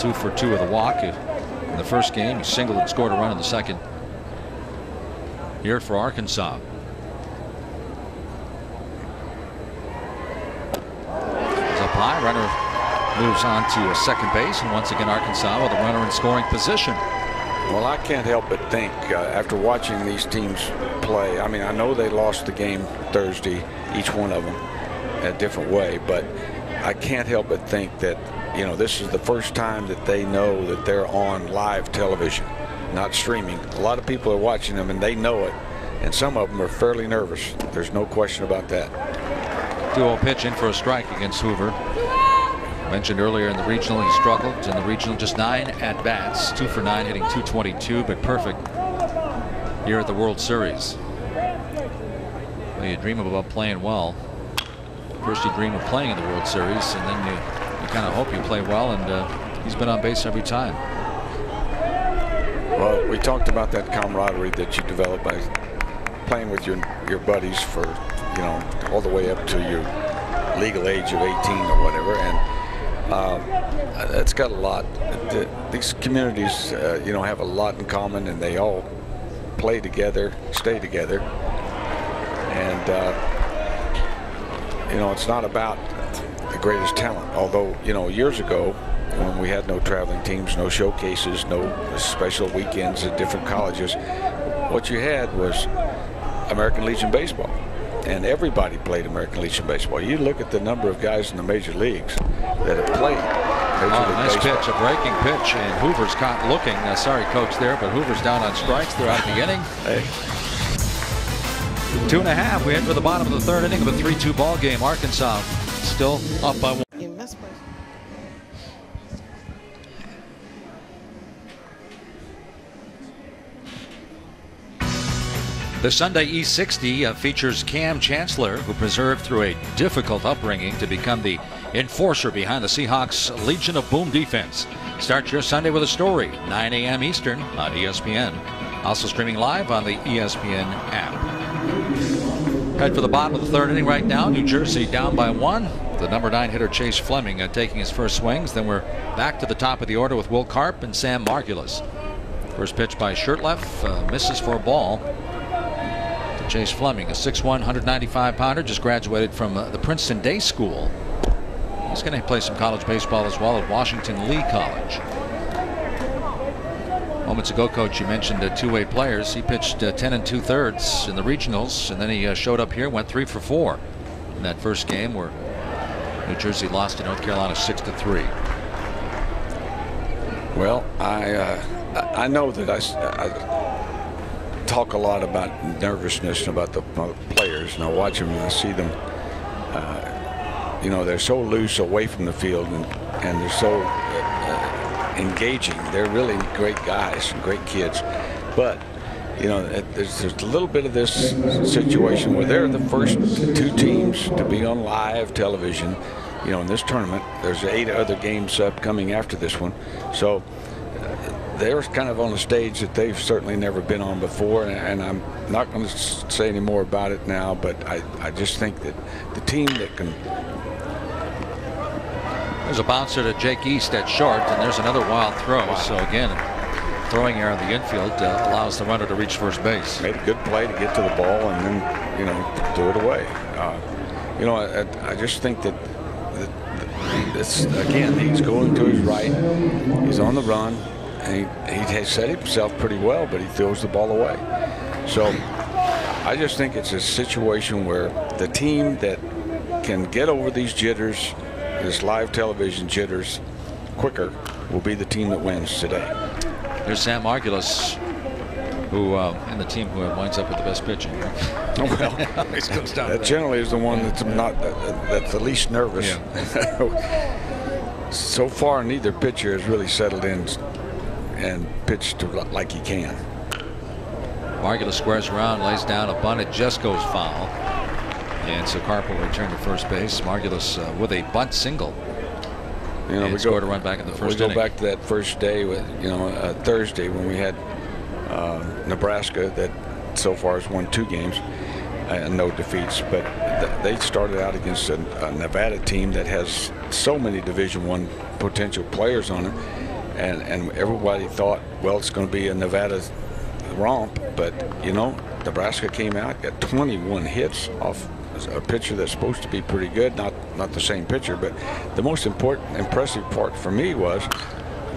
2 for 2 with a walk in the first game. He singled and scored a run in the second here for Arkansas. It's up high. Runner moves on to second base, and once again Arkansas with a runner in scoring position. Well, I can't help but think after watching these teams play, I mean, I know they lost the game Thursday, each one of them a different way, but I can't help but think that, you know, this is the first time that they know that they're on live television, not streaming. A lot of people are watching them and they know it, and some of them are fairly nervous. There's no question about that. 2-0 pitch in for a strike against Hoover. Mentioned earlier in the regional, he struggled in the regional, just 9 at bats, 2 for 9, hitting .222, but perfect here at the World Series. Well, you dream about playing well. First you dream of playing in the World Series, and then you kind of hope you play well, and he's been on base every time. Well, we talked about that camaraderie that you develop by playing with your buddies for, you know, all the way up to your legal age of 18 or whatever, and it's got a lot. These communities, you know, have a lot in common, and they all play together, stay together, and you know, it's not about the greatest talent. Although, you know, years ago, when we had no traveling teams, no showcases, no special weekends at different colleges, what you had was American Legion baseball. And everybody played American Legion baseball. You look at the number of guys in the major leagues that have played Major League nice Baseball. pitch, a breaking pitch, and Hoover's caught looking. Sorry, coach, there, but Hoover's down on strikes throughout the inning. Hey. 2.5. We head for the bottom of the third inning of a 3-2 ball game. Arkansas still up by 1. The Sunday E60 features Cam Chancellor, who persevered through a difficult upbringing to become the enforcer behind the Seahawks' Legion of Boom defense. Start your Sunday with a story, 9 a.m. Eastern on ESPN. Also streaming live on the ESPN app. Head for the bottom of the third inning right now. New Jersey down by 1. The number 9 hitter Chase Fleming taking his first swings. Then we're back to the top of the order with Will Karp and Sam Margulis. First pitch by Shirtleff, misses for a ball. Chase Fleming, a 6'1", 195-pounder, just graduated from the Princeton Day School. He's going to play some college baseball as well at Washington Lee College. Moments ago, Coach, you mentioned two-way players. He pitched 10 2/3 in the regionals, and then he showed up here, went 3 for 4 in that first game where New Jersey lost to North Carolina 6-3. Well, I know that I talk a lot about nervousness about the players, and I watch them and I see them, you know, they're so loose away from the field, and they're so engaging. They're really great guys and great kids, but you know, there's a little bit of this situation where they're the first 2 teams to be on live television, you know, in this tournament. There's 8 other games coming after this one, so they're kind of on a stage that they've certainly never been on before, and I'm not going to say any more about it now, but I just think that the team that can... There's a bouncer to Jake East at short, and there's another wild throw. Wow. So again, throwing error in the infield allows the runner to reach first base. Made a good play to get to the ball and then, you know, threw it away. You know, I just think that this, again, he's going to his right. He's on the run. And he has set himself pretty well, but he throws the ball away. So I just think it's a situation where the team that can get over these jitters, this live television jitters, quicker will be the team that wins today. There's Sam Margulis, who and the team who winds up with the best pitching. Oh, well, that generally is the one that's that's the least nervous. Yeah. So far, neither pitcher has really settled in and pitched like he can. Margulis squares around, lays down a bunt. It just goes foul. And so Carp will return to first base. Margulis with a bunt single. You know, and scored a run back in the first inning. We go back to that first day with, Thursday when we had Nebraska that so far has won 2 games and no defeats. But they started out against a Nevada team that has so many Division I potential players on it. And everybody thought, well, it's going to be a Nevada romp. But, Nebraska came out, got 21 hits off a pitcher that's supposed to be pretty good, not the same pitcher. But the most impressive part for me was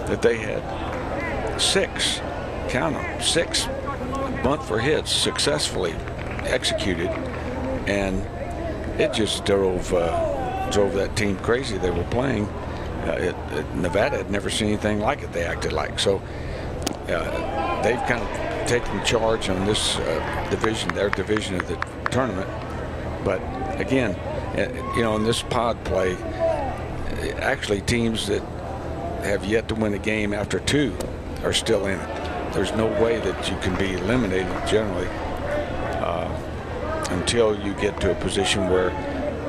that they had 6 bunt for hits successfully executed, and it just drove that team crazy. They were playing. Nevada had never seen anything like it. They acted like so. They've kind of taken charge on this division, their division of the tournament. But again, in this pod play, actually teams that have yet to win a game after 2 are still in it. There's no way that you can be eliminated generally until you get to a position where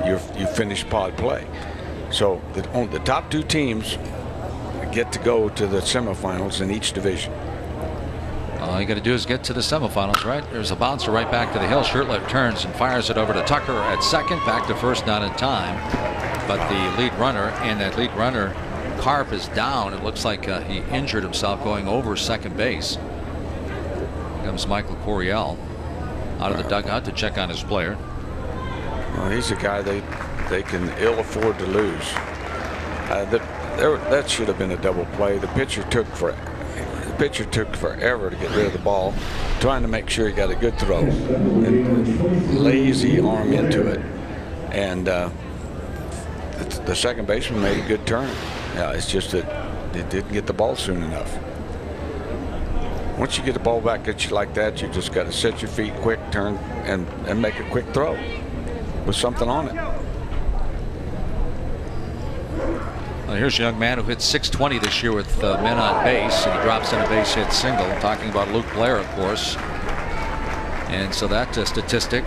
you finish pod play. So the top 2 teams get to go to the semifinals in each division. All you got to do is get to the semifinals, right? There's a bouncer right back to the hill. Shirtliff turns and fires it over to Tucker at second. Back to first, not in time. But the lead runner, Carp, is down. It looks like he injured himself going over second base. Here comes Michael Coryell out of the dugout to check on his player. Well, he's a guy they can ill afford to lose. That should have been a double play. The pitcher took forever to get rid of the ball, trying to make sure he got a good throw, and lazy arm into it, and the second baseman made a good turn. It's just that they didn't get the ball soon enough. Once you get the ball back at you like that, you just got to set your feet quick, turn, and make a quick throw with something on it. Well, here's a young man who hit .620 this year with men on base, and he drops in a base hit single. Talking about Luke Blair, of course. And so that statistic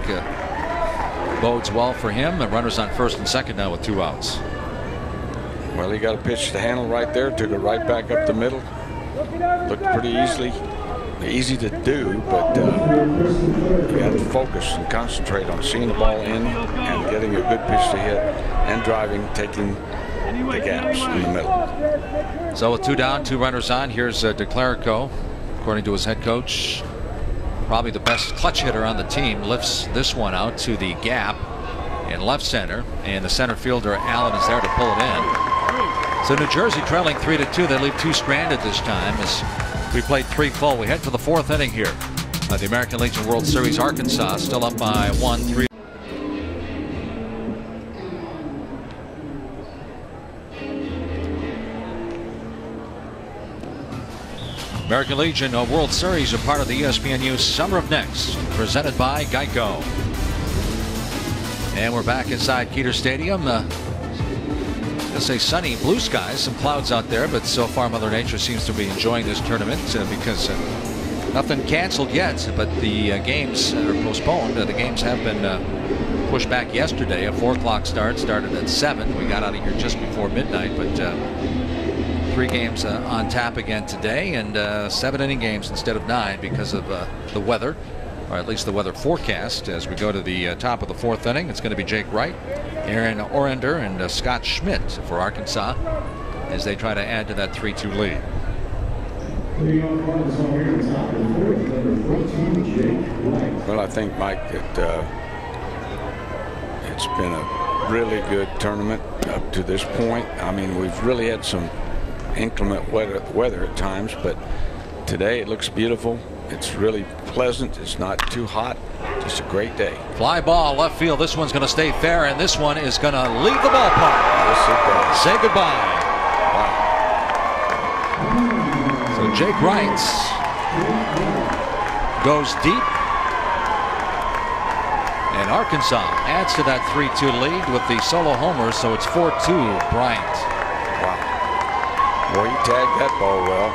bodes well for him. The runners on first and second now with 2 outs. Well, he got a pitch to handle right there. Took it right back up the middle. Looked pretty easy to do, but you got to focus and concentrate on seeing the ball in and getting a good pitch to hit and driving, taking the gaps in the middle. So with 2 down, 2 runners on, here's DeClerico, according to his head coach, probably the best clutch hitter on the team. Lifts this one out to the gap in left center, and the center fielder Allen is there to pull it in. So New Jersey trailing 3-2. They leave 2 stranded this time as we played 3 full. We head to the 4th inning here. The American Legion World Series. Arkansas still up by 1-3. American Legion World Series, a part of the ESPNU Summer of Next, presented by Geico. And we're back inside Keeter Stadium. Let's say sunny blue skies, some clouds out there, but so far Mother Nature seems to be enjoying this tournament because nothing canceled yet, but the games are postponed. The games have been pushed back yesterday. A 4 o'clock start started at 7. We got out of here just before midnight, but 3 games on tap again today, and 7-inning games instead of 9 because of the weather, or at least the weather forecast. As we go to the top of the 4th inning, it's going to be Jake Wright, Aaron Orender, and Scott Schmidt for Arkansas as they try to add to that 3-2 lead. Well, I think, Mike, that it's been a really good tournament up to this point. I mean, we've really had some inclement weather at times, but today it looks beautiful. It's really pleasant. It's not too hot. Just a great day. Fly ball left field. This one's going to stay fair, and this one is going to leave the ballpark. Yes, it does. Say goodbye. Wow. So Jake Wright goes deep, and Arkansas adds to that 3-2 lead with the solo homer, so it's 4-2 Bryant. Wow. Boy, he tagged that ball well.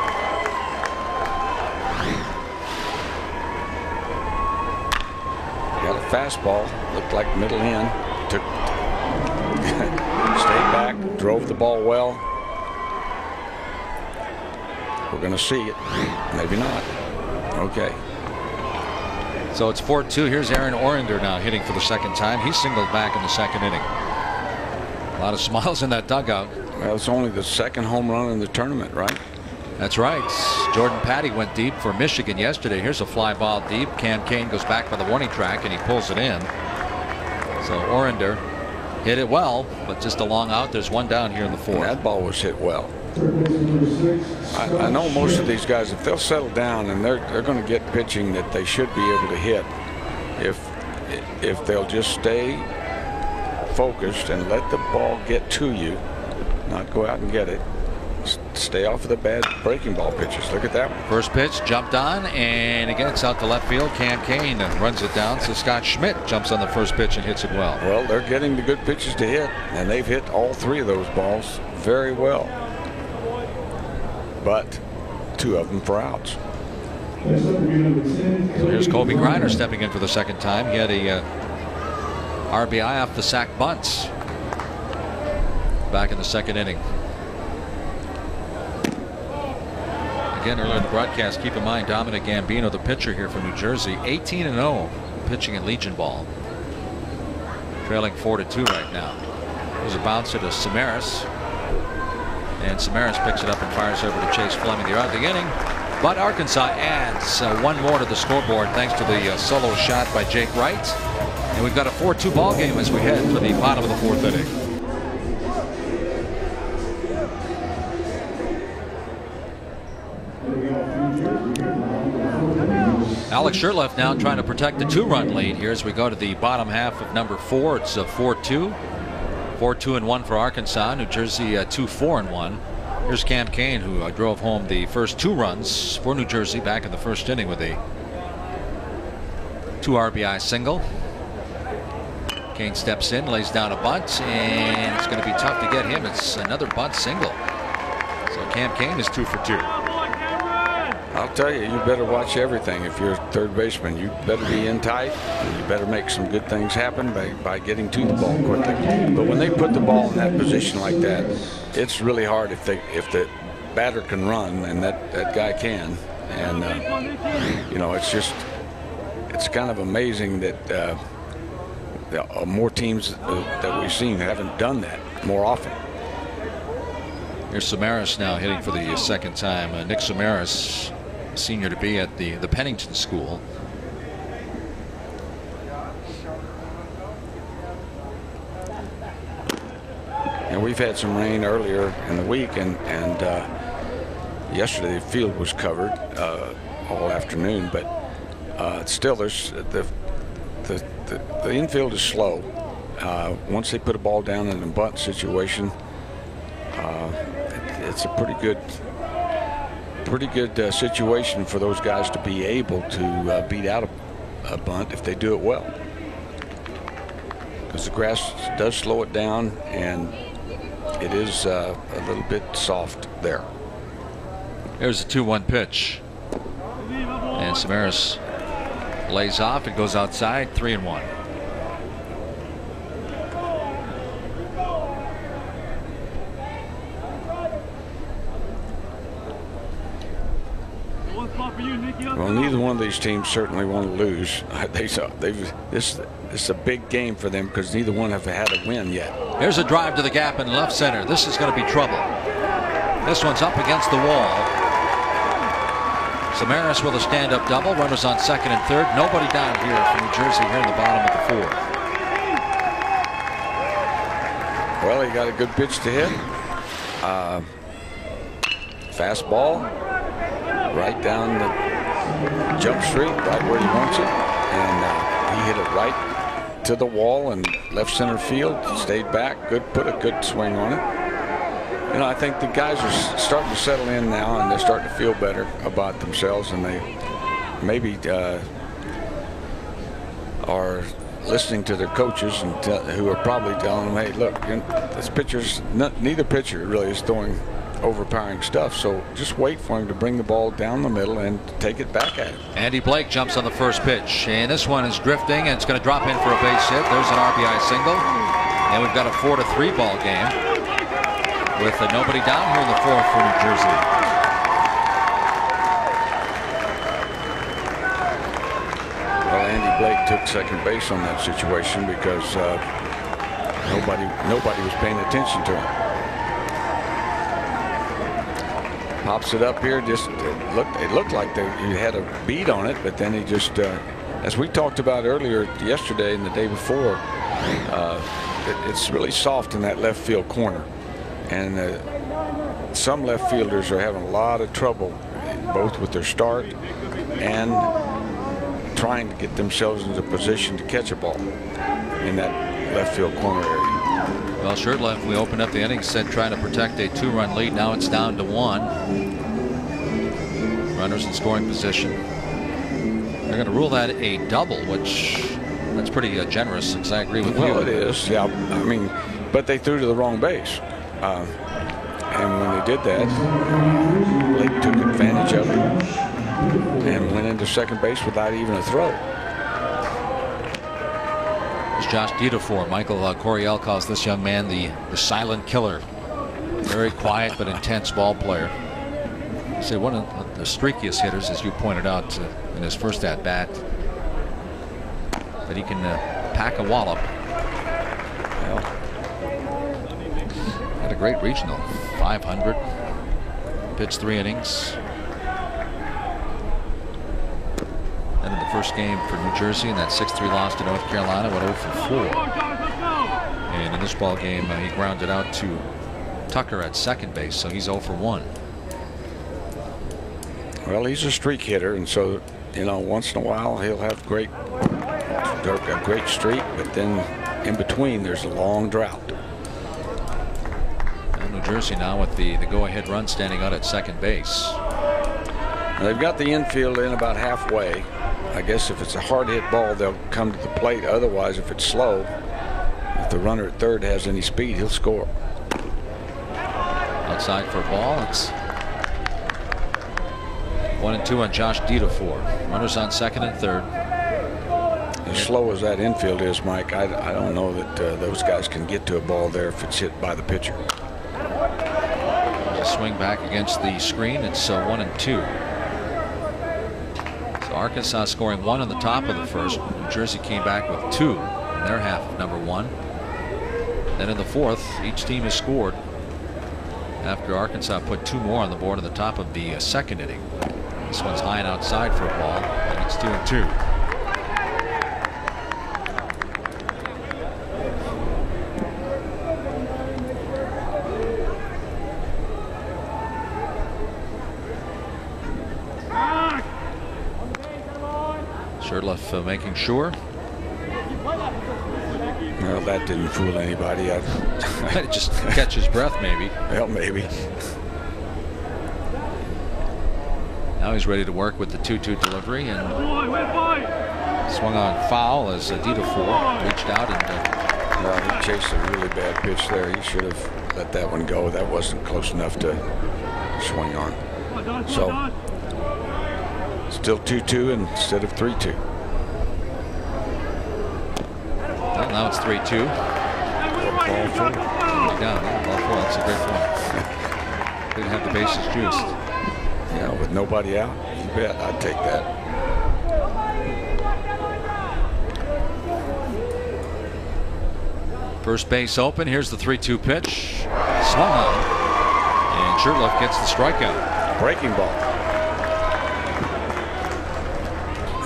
Got to fastball, looked like middle in, took stayed back, drove the ball well. We're going to see it, maybe not. Okay. So it's 4-2. Here's Aaron Orender now hitting for the second time. He singled back in the second inning. A lot of smiles in that dugout. Well, it's only the second home run in the tournament, right? That's right. Jordan Patty went deep for Michigan yesterday. Here's a fly ball deep. Cam Kane goes back by the warning track and he pulls it in. So Orender hit it well, but just a long out. There's one down here in the fourth. That ball was hit well. I know most of these guys, if they'll settle down and they're going to get pitching that they should be able to hit, if they'll just stay focused and let the ball get to you, not go out and get it. Stay off of the bad breaking ball pitches. Look at that one. First pitch jumped on, and again it's out to left field. Cam Kane runs it down. So Scott Schmidt jumps on the first pitch and hits it well. Well, they're getting the good pitches to hit, and they've hit all three of those balls very well. But two of them for outs. So here's Kobe Griner stepping in for the second time. He had a RBI off the sac bunts back in the second inning. Again, earlier in the broadcast, keep in mind Dominic Gambino, the pitcher here from New Jersey, 18-0 pitching in Legion Ball. Trailing 4-2 right now. There's a bouncer to Samaras. And Samaras picks it up and fires over to Chase Fleming. They're out of the inning. But Arkansas adds one more to the scoreboard thanks to the solo shot by Jake Wright. And we've got a 4-2 ball game as we head to the bottom of the fourth inning. Alex Sherloff now trying to protect the 2-run lead here as we go to the bottom half of number 4. It's a 4-2. 4-2-1 for Arkansas. New Jersey 2-4-1. Here's Cam Kane, who drove home the first 2 runs for New Jersey back in the first inning with a 2 RBI single. Kane steps in, lays down a bunt, and it's going to be tough to get him. It's another bunt single. So Cam Kane is 2 for 2. I'll tell you, you better watch everything. If you're a third baseman, you better be in tight, and you better make some good things happen by getting to the ball quickly. But when they put the ball in that position like that, it's really hard if the batter can run, and that guy can. And you know, it's kind of amazing that more teams that we've seen haven't done that more often. Here's Samaras now hitting for the second time. Nick Samaras, senior to be at the Pennington School. And we've had some rain earlier in the week, and yesterday the field was covered all afternoon, but still there's the infield is slow. Once they put a ball down in a bunt situation, it's a pretty good situation for those guys to be able to beat out a bunt if they do it well, because the grass does slow it down and it is a little bit soft there. There's a 2-1 pitch, and Samaras lays off. It goes outside. 3-1. Well, neither one of these teams certainly want to lose. This is a big game for them because neither one have had a win yet. Here's a drive to the gap in left center. This is going to be trouble. This one's up against the wall. Samaras with a stand-up double. Runners on second and third. Nobody down here from New Jersey here in the bottom of the fourth. Well, he got a good pitch to hit. Fastball right down the jump street, right where he wants it, and he hit it right to the wall and left center field. Stayed back. Put a good swing on it. You know, I think the guys are starting to settle in now, and they're starting to feel better about themselves, and they maybe are listening to their coaches and who are probably telling them, "Hey, look, this pitcher's neither pitcher really is throwing overpowering stuff. So just wait for him to bring the ball down the middle and take it back at him. Andy Blake jumps on the first pitch, and this one is drifting, and it's going to drop in for a base hit. There's an RBI single, and we've got a 4-3 ball game with nobody down here in the fourth for New Jersey. Well, Andy Blake took second base on that situation because nobody was paying attention to him. Pops it up here. Just it looked like he had a beat on it, but then he just, as we talked about earlier yesterday and the day before, it's really soft in that left field corner, and some left fielders are having a lot of trouble, both with their start and trying to get themselves into position to catch a ball in that left field corner area. Well, Shurtleff, we opened up the inning, said trying to protect a 2-run lead. Now it's down to 1. Runners in scoring position. They're going to rule that a double, which that's pretty generous, because I agree with you. Well, it is. Yeah, I mean, but they threw to the wrong base. And when they did that, Blake took advantage of it and went into second base without even a throw. Josh Dieterfor. Michael Coryell calls this young man the silent killer. Very quiet but intense ball player. Say one of the streakiest hitters, as you pointed out in his first at bat. But he can pack a wallop. Well, had a great regional. 500. Pitched 3 innings. And in the first game for New Jersey in that 6-3 loss to North Carolina, went 0 for 4. And in this ball game, he grounded out to Tucker at second base, so he's 0 for 1. Well, he's a streak hitter, and so, you know, once in a while he'll have a great streak, but then in between there's a long drought. And New Jersey now with the go-ahead run standing out at second base. They've got the infield in about halfway. I guess if it's a hard hit ball, they'll come to the plate. Otherwise, if it's slow, if the runner at third has any speed, he'll score. Outside for a ball. It's 1-2 on Josh Dieterfor. Runners on second and third. As slow as that infield is, Mike, I don't know that those guys can get to a ball there if it's hit by the pitcher. Just swing back against the screen. It's 1-2. Arkansas scoring 1 on the top of the first. New Jersey came back with 2 in their half of number 1. Then in the fourth, each team has scored after Arkansas put 2 more on the board at the top of the second inning. This one's high and outside for a ball, and it's 2-2. Shurtleff making sure. Well, that didn't fool anybody. Just catch his breath, maybe. Well, maybe. Now he's ready to work with the 2-2 delivery, and swung on foul as Dieterfor reached out and. Well, he chased a really bad pitch there. He should have let that one go. That wasn't close enough to swing on. So. Still 2-2 instead of 3-2. Well, now it's 3-2. Ball 4. Down. Ball 4. That's a great point. Didn't have the bases juiced. Yeah, with nobody out, you bet. I'd take that. First base open. Here's the 3-2 pitch. Swung on. And Shurtleff gets the strikeout. Breaking ball.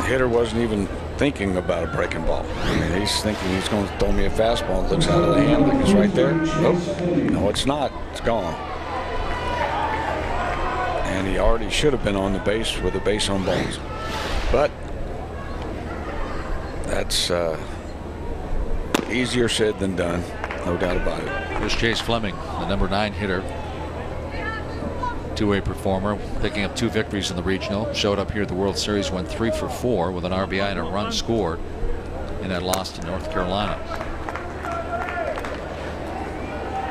Hitter wasn't even thinking about a breaking ball. I mean, he's thinking he's going to throw me a fastball. Looks out of the hand like it's right there. Nope. No, it's not. It's gone. And he already should have been on the base with a base on balls. But that's easier said than done. No doubt about it. Here's Chase Fleming, the number 9 hitter. Two-way performer, picking up 2 victories in the regional. Showed up here at the World Series, went 3 for 4 with an RBI and a run scored in that loss to North Carolina.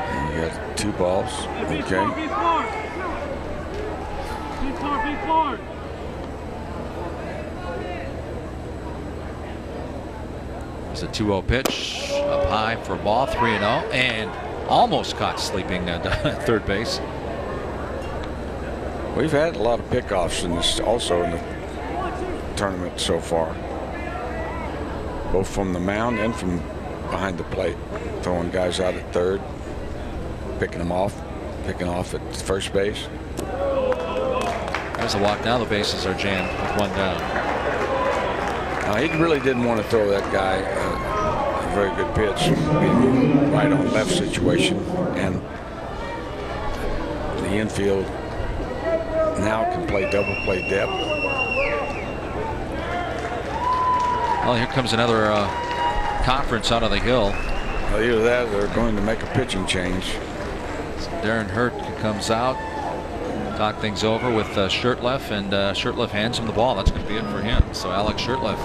And you got 2 balls. Okay. It's a 2-0 pitch up high for a ball, 3-0, and almost caught sleeping at third base. We've had a lot of pickoffs in this, also in the tournament so far, both from the mound and from behind the plate, throwing guys out at third, picking off at first base. There's a walk. Now the bases are jammed with 1 down. Now, he really didn't want to throw that guy a very good pitch, being right on left situation, and the infield now can play double play depth. Well, here comes another conference out of the hill. Well, either that or they're going to make a pitching change. So Darren Hurt comes out, talk things over with Shirtleff, and Shirtleff hands him the ball. That's going to be it for him. So Alex Shirtleff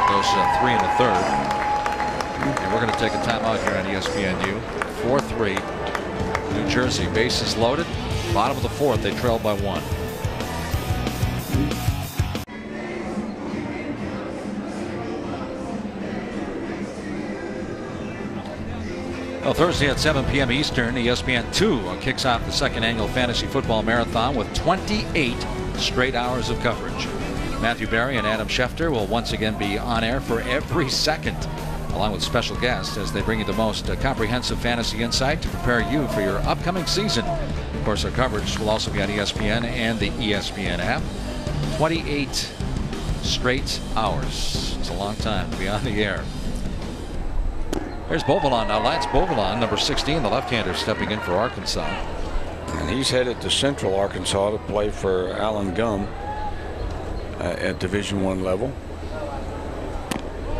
goes 3 1/3. And we're going to take a timeout here on ESPNU. 4-3. New Jersey, bases loaded. Bottom of the 4th, they trail by 1. Well, Thursday at 7 p.m. Eastern, ESPN2 kicks off the 2nd annual Fantasy Football Marathon with 28 straight hours of coverage. Matthew Berry and Adam Schefter will once again be on air for every second, along with special guests as they bring you the most comprehensive fantasy insight to prepare you for your upcoming season. Of course, our coverage will also be on ESPN and the ESPN app. 28 straight hours. It's a long time to be on the air. There's Bovelon now. Lance Bovelon, number 16, the left-hander, stepping in for Arkansas. And he's headed to Central Arkansas to play for Allen Gum at Division I level.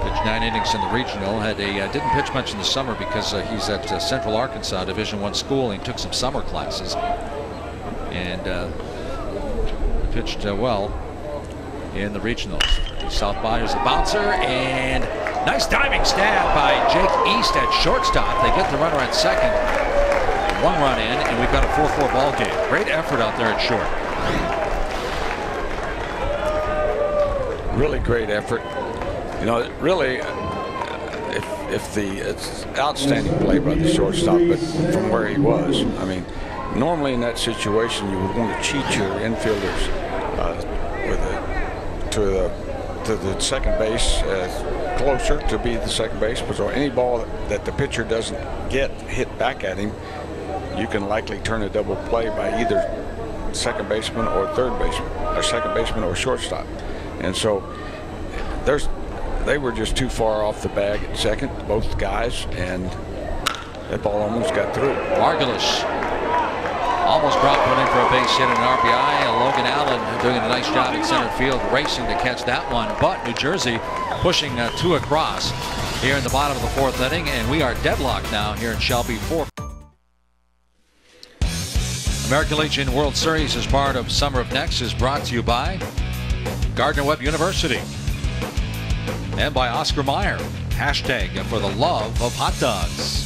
Pitched 9 innings in the regional. Didn't pitch much in the summer because he's at Central Arkansas Division I school. He took some summer classes and pitched well in the regionals. Southbound, here's a bouncer, and nice diving stab by Jake East at shortstop. They get the runner at second. 1 run in, and we've got a 4-4 ball game. Great effort out there at short. Really great effort. You know, really, it's outstanding play by the shortstop, but from where he was, I mean, normally in that situation you would want to cheat your infielders to the second base, closer to be the second baseman, or any ball that the pitcher doesn't get hit back at him, you can likely turn a double play by either second baseman or third baseman, or second baseman or shortstop. And so they were just too far off the bag at second, both guys, and that ball almost got through. Margulis almost dropped one in for a base hit and an RBI. Logan Allen doing a nice job in center field, racing to catch that one. But New Jersey pushing 2 across here in the bottom of the 4th inning, and we are deadlocked now here in Shelby. 4. American Legion World Series as part of Summer of Next is brought to you by Gardner-Webb University and by Oscar Mayer. Hashtag for the love of hot dogs.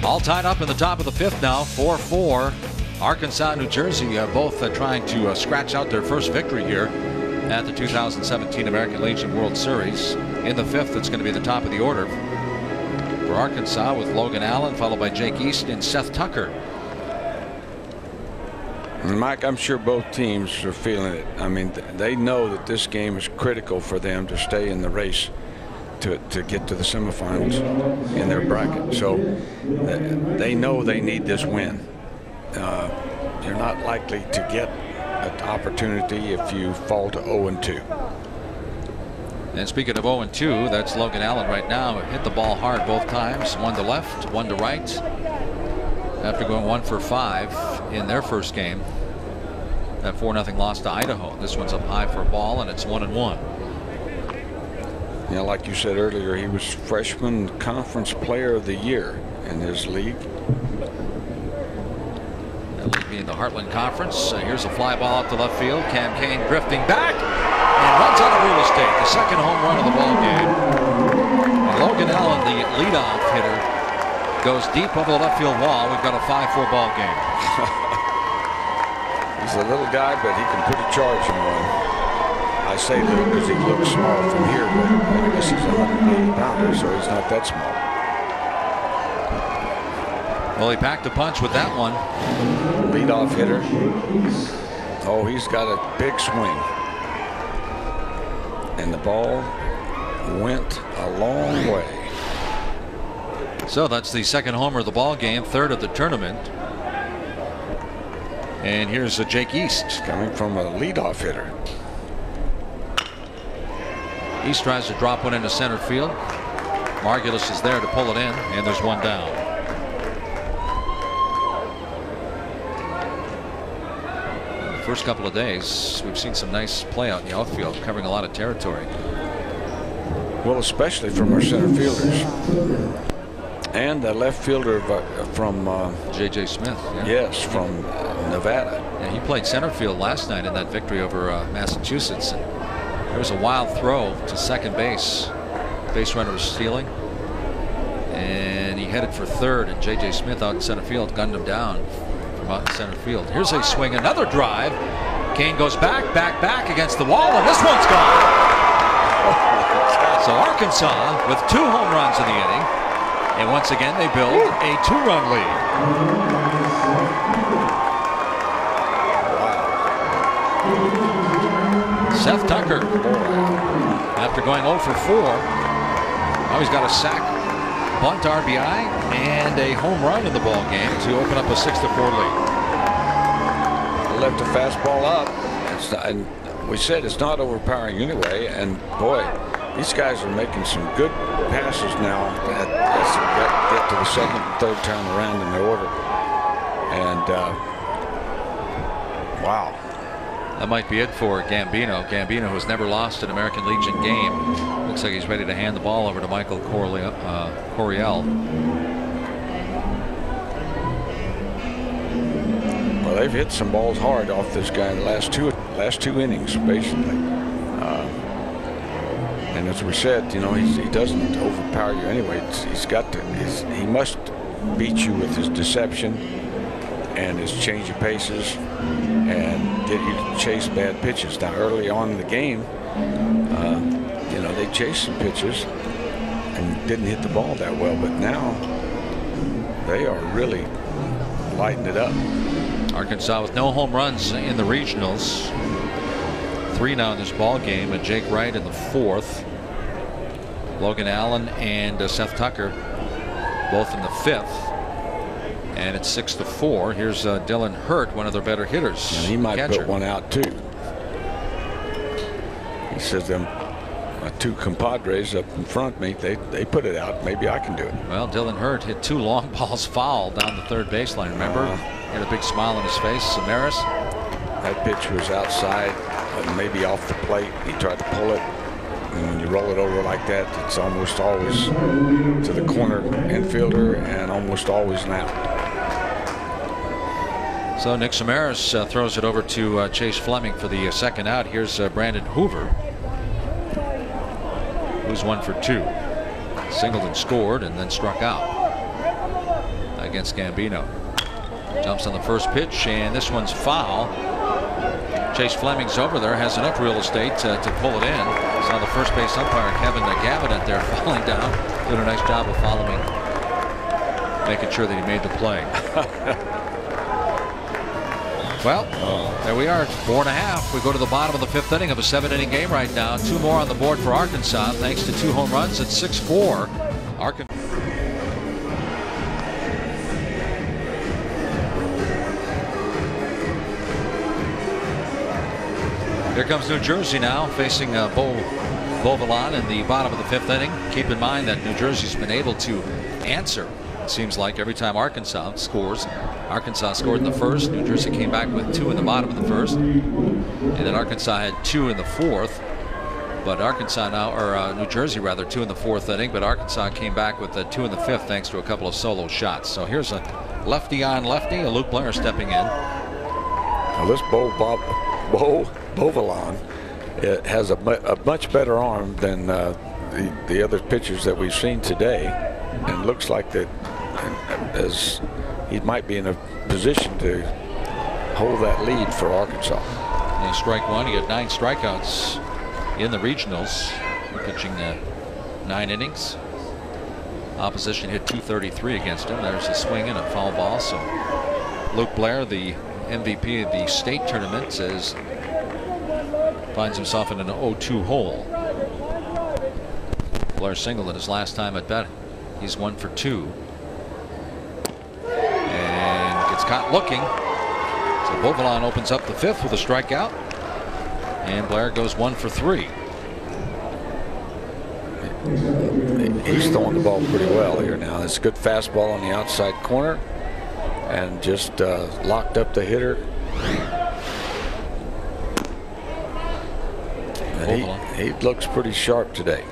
All tied up in the top of the 5th now, 4-4. Arkansas and New Jersey both trying to scratch out their first victory here at the 2017 American Legion World Series. In the 5th, it's going to be the top of the order for Arkansas with Logan Allen, followed by Jake East and Seth Tucker. And Mike, I'm sure both teams are feeling it. I mean, they know that this game is critical for them to stay in the race to get to the semifinals in their bracket. So they know they need this win. You're not likely to get an opportunity if you fall to 0-2. And speaking of 0-2, that's Logan Allen right now. Hit the ball hard both times. 1 to left, 1 to right. After going 1 for 5 in their first game. That 4-0 loss to Idaho. This one's up high for a ball, and it's 1-1. Yeah, like you said earlier, he was freshman conference player of the year in his league. That league being the Heartland Conference. Here's a fly ball out to left field. Cam Kane drifting back and runs out of real estate. The second home run of the ball game. Logan Allen, the leadoff hitter, goes deep over the left field wall. We've got a 5-4 ball game. He's a little guy, but he can put a charge on one. I say little because he looks small from here, but I guess he's 180 pounds, so he's not that small. Well, he packed a punch with that one. Leadoff hitter. Oh, he's got a big swing. And the ball went a long way. So that's the second homer of the ball game, third of the tournament. And here's Jake East. It's coming from a leadoff hitter. East tries to drop one into center field. Margulis is there to pull it in, and there's one down. The first couple of days, we've seen some nice play out in the outfield, covering a lot of territory. Well, especially from our center fielders. And the left fielder from J.J. Smith. Yeah. Yes, from Nevada. Yeah, he played center field last night in that victory over Massachusetts. And there was a wild throw to second base. Base runner was stealing. And he headed for third, and J.J. Smith out in center field gunned him down from out in center field. Here's a swing, another drive. Kane goes back against the wall, and this one's gone. So Arkansas with 2 home runs in the inning. And once again, they build a 2-run lead. Seth Tucker, after going 0 for 4, now he's got a sac, bunt, RBI, and a home run in the ball game to open up a 6-4 lead. Left a fastball up. And we said it's not overpowering anyway. And boy, these guys are making some good passes now as we get to the second and third time around in the order. And wow. That might be it for Gambino. Gambino, who's never lost an American Legion game. Looks like he's ready to hand the ball over to Michael Coryell. Well, they've hit some balls hard off this guy in the last two innings, basically. And as we said, you know, he doesn't overpower you anyway. He must beat you with his deception and his change of paces and get you to chase bad pitches. Now, early on in the game, you know, they chased some pitches and didn't hit the ball that well, but now they are really lighting it up. Arkansas with no home runs in the regionals. 3 now in this ball game, and Jake Wright in the 4th. Logan Allen and Seth Tucker both in the 5th. And it's 6-4. Here's Dylan Hurt, one of their better hitters. And he might put one out too. He says them 2 compadres up in front of me, they put it out. Maybe I can do it. Well, Dylan Hurt hit 2 long balls foul down the third baseline. Remember, he had a big smile on his face. Samaras. That pitch was outside, maybe off the plate. He tried to pull it. And when you roll it over like that, it's almost always to the corner infielder and almost always an out. So Nick Samaras throws it over to Chase Fleming for the second out. Here's Brandon Hoover, who's 1 for 2. Singled and scored and then struck out against Gambino. Jumps on the first pitch, and this one's foul. Chase Fleming's over there, has enough real estate to pull it in. Saw the first base umpire Kevin Gavinet there falling down. Did a nice job of following, making sure that he made the play. Well, there we are, 4½. We go to the bottom of the 5th inning of a 7-inning game right now. 2 more on the board for Arkansas, thanks to 2 home runs at 6-4. Arkansas. Here comes New Jersey now, facing Beauvilon in the bottom of the 5th inning. Keep in mind that New Jersey's been able to answer, it seems like, every time Arkansas scores. Arkansas scored in the 1st. New Jersey came back with 2 in the bottom of the 1st. And then Arkansas had 2 in the 4th. But Arkansas now, or New Jersey rather, 2 in the 4th inning. But Arkansas came back with 2 in the 5th thanks to a couple of solo shots. So here's a lefty on lefty, a Luke Blair stepping in. Now this Beauvilon has a much better arm than the other pitchers that we've seen today, and looks like that as he might be in a position to hold that lead for Arkansas. And strike one. He had 9 strikeouts in the regionals, pitching 9 innings. Opposition hit .233 against him. There's a swing and a foul ball. So Luke Blair, the MVP of the state tournament, finds himself in an 0-2 hole. Blair singled in his last time at bat. He's 1 for 2. And gets caught looking. So Bovelon opens up the 5th with a strikeout. And Blair goes 1 for 3. He's throwing the ball pretty well here now. It's a good fastball on the outside corner, and just locked up the hitter. And he looks pretty sharp today.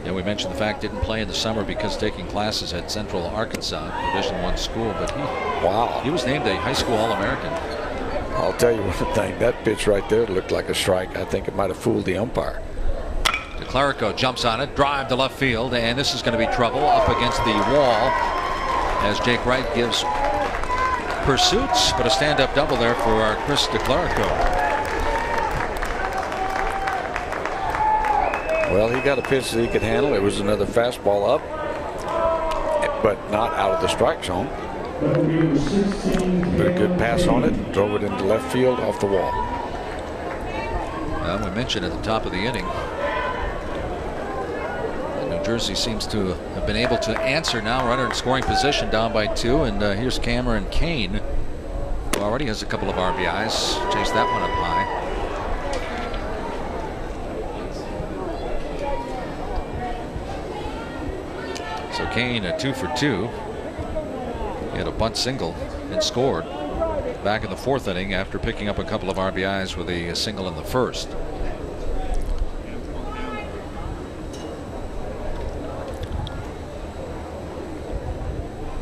Yeah, we mentioned the fact didn't play in the summer because taking classes at Central Arkansas, Division I school, but he was named a high school All-American. I'll tell you one thing, that pitch right there looked like a strike. I think it might have fooled the umpire. DeClerico jumps on it, drive to left field, and this is going to be trouble up against the wall as Jake Wright gives pursuits, but a stand-up double there for our Chris DeClerico. Well, he got a pitch that he could handle. It was another fastball up, but not out of the strike zone. But a good pass on it, drove it into left field off the wall. Well, we mentioned at the top of the inning, New Jersey seems to have been able to answer now. Runner in scoring position, down by 2, and here's Cameron Kane, who already has a couple of RBIs. Chased that one up high. So Kane at 2 for 2. He had a bunt single and scored back in the 4th inning after picking up a couple of RBIs with a single in the 1st.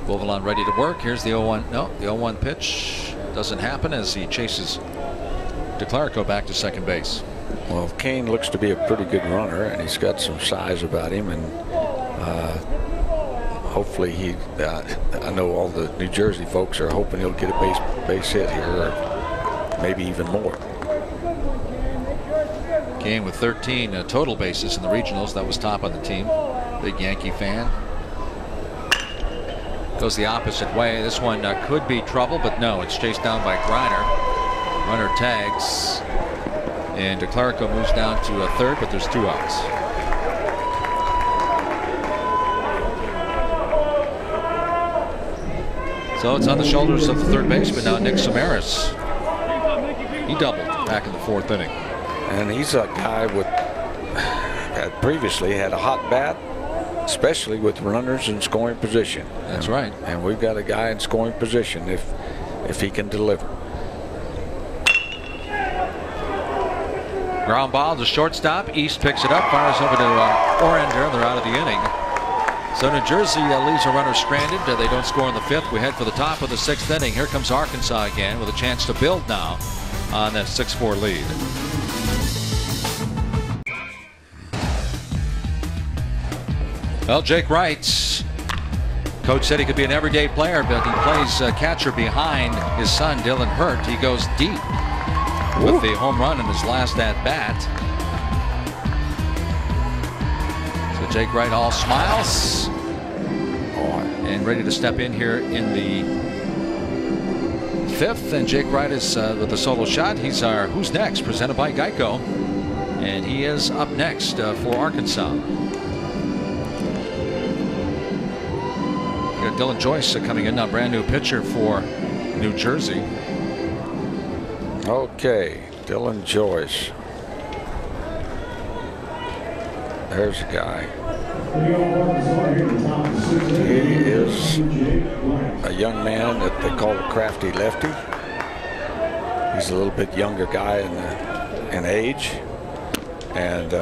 Bovelon ready to work. Here's the 0-1. No, the 0-1 pitch doesn't happen as he chases DeClerico back to second base. Well, Kane looks to be a pretty good runner, and he's got some size about him, and hopefully he I know all the New Jersey folks are hoping he'll get a base hit here, or maybe even more. Kane with 13 total bases in the regionals. That was top on the team. Big Yankee fan. Goes the opposite way. This one could be trouble, but no, it's chased down by Griner. Runner tags, and DeClerico moves down to 3rd, but there's 2 outs. So it's on the shoulders of the 3rd baseman now, Nick Samaras. He doubled back in the 4th inning. And he's a guy with previously had a hot bat, especially with runners in scoring position. That's right. And we've got a guy in scoring position if he can deliver. Ground ball to shortstop. East picks it up, fires over to Orander. They're out of the inning. So New Jersey leaves a runner stranded. They don't score in the 5th. We head for the top of the 6th inning. Here comes Arkansas again with a chance to build now on that 6-4 lead. Well, Jake Wright, coach said he could be an everyday player, but he plays catcher behind his son Dylan Hurt. He goes deep with the home run in his last at bat. So Jake Wright all smiles and ready to step in here in the 5th. And Jake Wright is with a solo shot. He's our Who's Next, presented by Geico, and he is up next for Arkansas. We got Dylan Joyce coming in now, brand new pitcher for New Jersey. Okay, Dylan Joyce. There's a guy. He is a young man that they call a crafty lefty. He's a little bit younger guy in age, and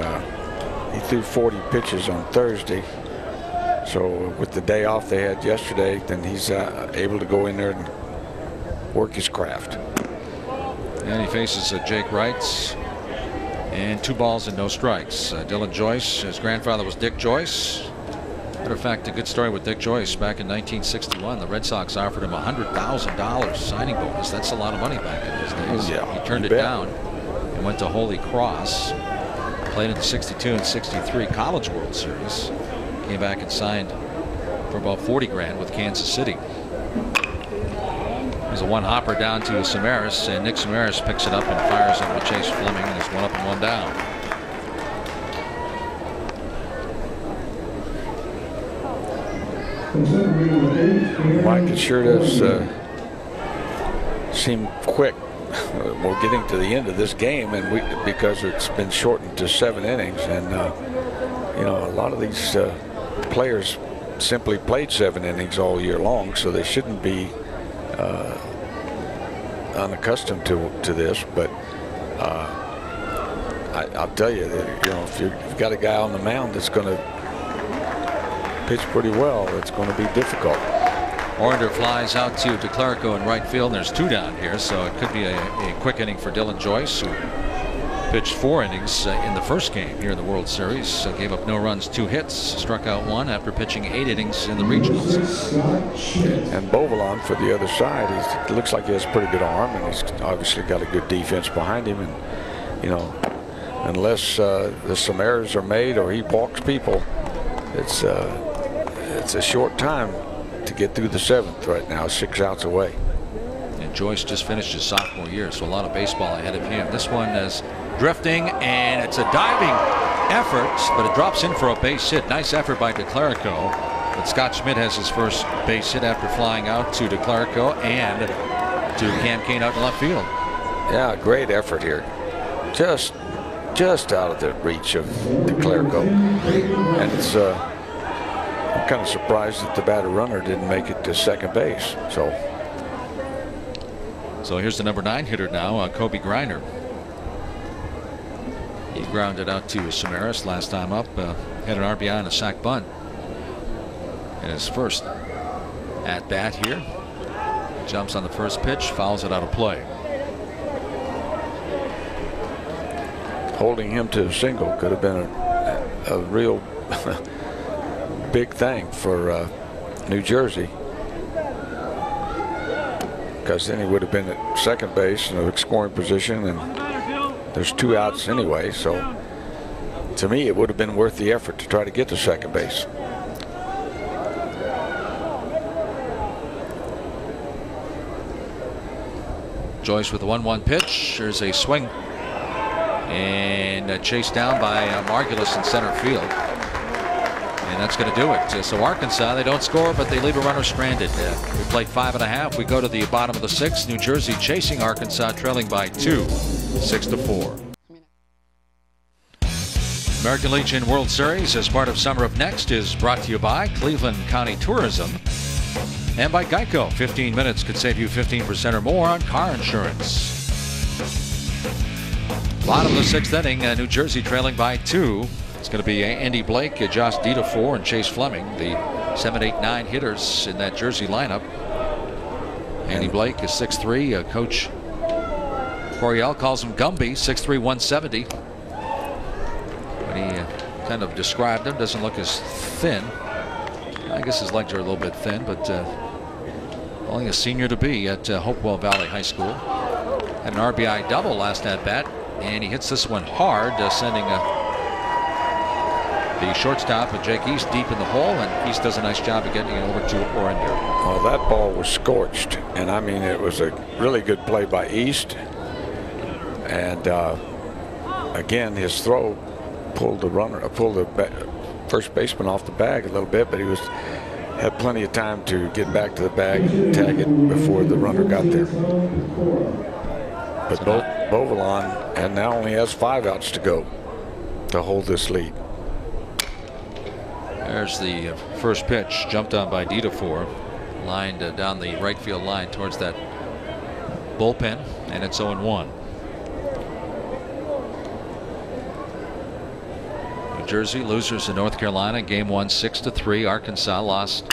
he threw 40 pitches on Thursday. So with the day off they had yesterday, then he's able to go in there and work his craft. And he faces Jake Wright. And 2 balls and no strikes. Dylan Joyce, his grandfather was Dick Joyce. Matter of fact, a good story with Dick Joyce. Back in 1961, the Red Sox offered him $100,000 signing bonus. That's a lot of money back in those days. Yeah, he turned it down and went to Holy Cross. Played in the 62 and 63 College World Series. Came back and signed for about 40 grand with Kansas City. There's a 1-hopper down to Samaras, and Nick Samaras picks it up and fires up with Chase Fleming, and there's 1 up and 1 down. Mike, it sure does seem quick. We're getting to the end of this game, and because it's been shortened to 7 innings, and you know, a lot of these players simply played 7 innings all year long, so they shouldn't be unaccustomed to this. But I'll tell you that, you know, if you've got a guy on the mound that's going to pitch pretty well, it's going to be difficult. Orinder flies out to DeClerico in right field, and there's 2 down here, so it could be a quick inning for Dylan Joyce, who pitched 4 innings in the first game here in the World Series. Gave up no runs, 2 hits, struck out 1 after pitching 8 innings in the regionals. And Bovalon for the other side, it looks like he has a pretty good arm, and he's obviously got a good defense behind him. And you know, unless the Samaras are made or he walks people, it's a short time to get through the 7th right now. 6 outs away. And Joyce just finished his sophomore year, so a lot of baseball ahead of him. This one is drifting, and it's a diving effort, but it drops in for a base hit. Nice effort by DeClerico, but Scott Schmidt has his first base hit after flying out to DeClerico and to Cam Kane out in left field. Yeah, great effort here. Just out of the reach of DeClerico, and it's I'm kind of surprised that the batter runner didn't make it to second base. So here's the number 9 hitter now, Kobe Griner. He grounded out to Samaras last time up, had an RBI and a sac bunt in his first at bat here. Jumps on the first pitch, fouls it out of play. Holding him to a single could have been a real big thing for New Jersey, because then he would have been at second base in a scoring position, and there's 2 outs anyway. So to me, it would have been worth the effort to try to get to second base. Joyce with the 1-1 pitch. There's a swing and chased down by Margulis in center field. And that's going to do it. So Arkansas, they don't score, but they leave a runner stranded. We played 5.5. We go to the bottom of the 6th. New Jersey chasing Arkansas, trailing by 2, 6-4. American Legion World Series, as part of Summer Up Next, is brought to you by Cleveland County Tourism and by Geico. 15 minutes could save you 15% or more on car insurance. Bottom of the 6th inning, New Jersey trailing by 2. It's going to be Andy Blake, Josh Dita 4, and Chase Fleming, the 7, 8, 9 hitters in that Jersey lineup. Andy Blake is 6'3". Coach Coryell calls him Gumby, 6'3", 170. When he kind of described him, doesn't look as thin. I guess his legs are a little bit thin, but only a senior to be at Hopewell Valley High School. Had an RBI double last at bat, and he hits this one hard, sending the shortstop, Jake East, deep in the hole, and East does a nice job of getting it over to Orinder. Well, that ball was scorched, and I mean, it was a really good play by East. And again, his throw pulled the first baseman off the bag a little bit, but he had plenty of time to get back to the bag and tag it before the runner got there. But Bovalon and now only has 5 outs to go to hold this lead. There's the first pitch, jumped on by Dita 4, lined down the right field line towards that bullpen, and it's 0-1. New Jersey losers in North Carolina. Game 1, 6-3. Arkansas lost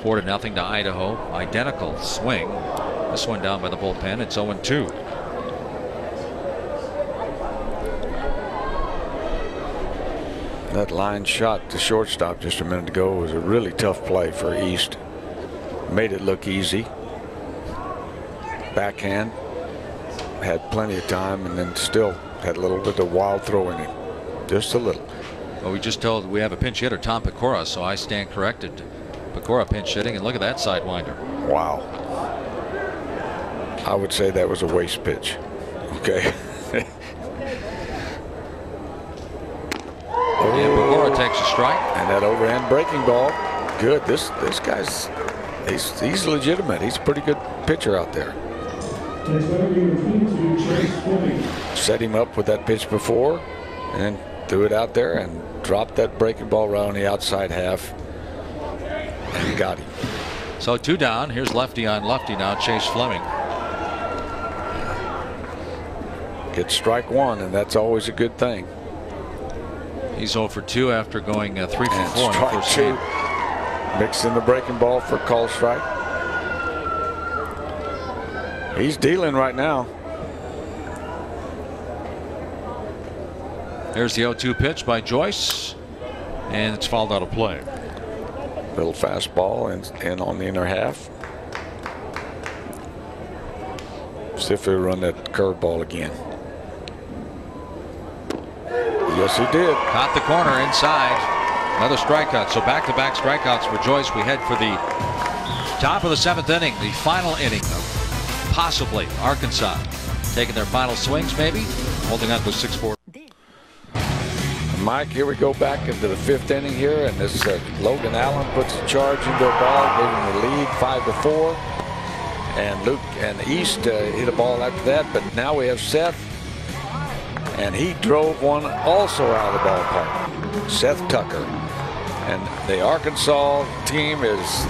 4-0 to Idaho. Identical swing. This one down by the bullpen. It's 0-2. That line shot to shortstop just a minute ago was a really tough play for East. Made it look easy. Backhand. Had plenty of time and then still had a little bit of wild throw in it. Just a little. Well, we just told we have a pinch hitter, Tom Pecora, so I stand corrected. Pecora pinch hitting, and look at that sidewinder. Wow. I would say that was a waste pitch. Okay. And Pecora takes a strike. And that overhand breaking ball. Good. This guy's he's legitimate. He's a pretty good pitcher out there. Set him up with that pitch before and threw it out there and dropped that breaking ball around the outside half and got him. So 2 down. Here's lefty on lefty now, Chase Fleming. Gets strike 1, and that's always a good thing. He's 0 for 2 after going 3 for 4 in the first 2. game. Mixing the breaking ball for call strike. He's dealing right now. There's the 0-2 pitch by Joyce, and it's fouled out of play. Little fastball and on the inner half. See if he'll run that curveball again. Yes, he did. Caught the corner inside. Another strikeout. So back-to-back strikeouts for Joyce. We head for the top of the 7th inning, the final inning of possibly Arkansas taking their final swings, maybe holding on to a 6-4. Mike, here we go back into the 5th inning here, and this Logan Allen puts a charge into a ball, giving the lead 5-4. And Luke and East hit a ball after that, but now we have Seth, and he drove one also out of the ballpark. Seth Tucker, and the Arkansas team is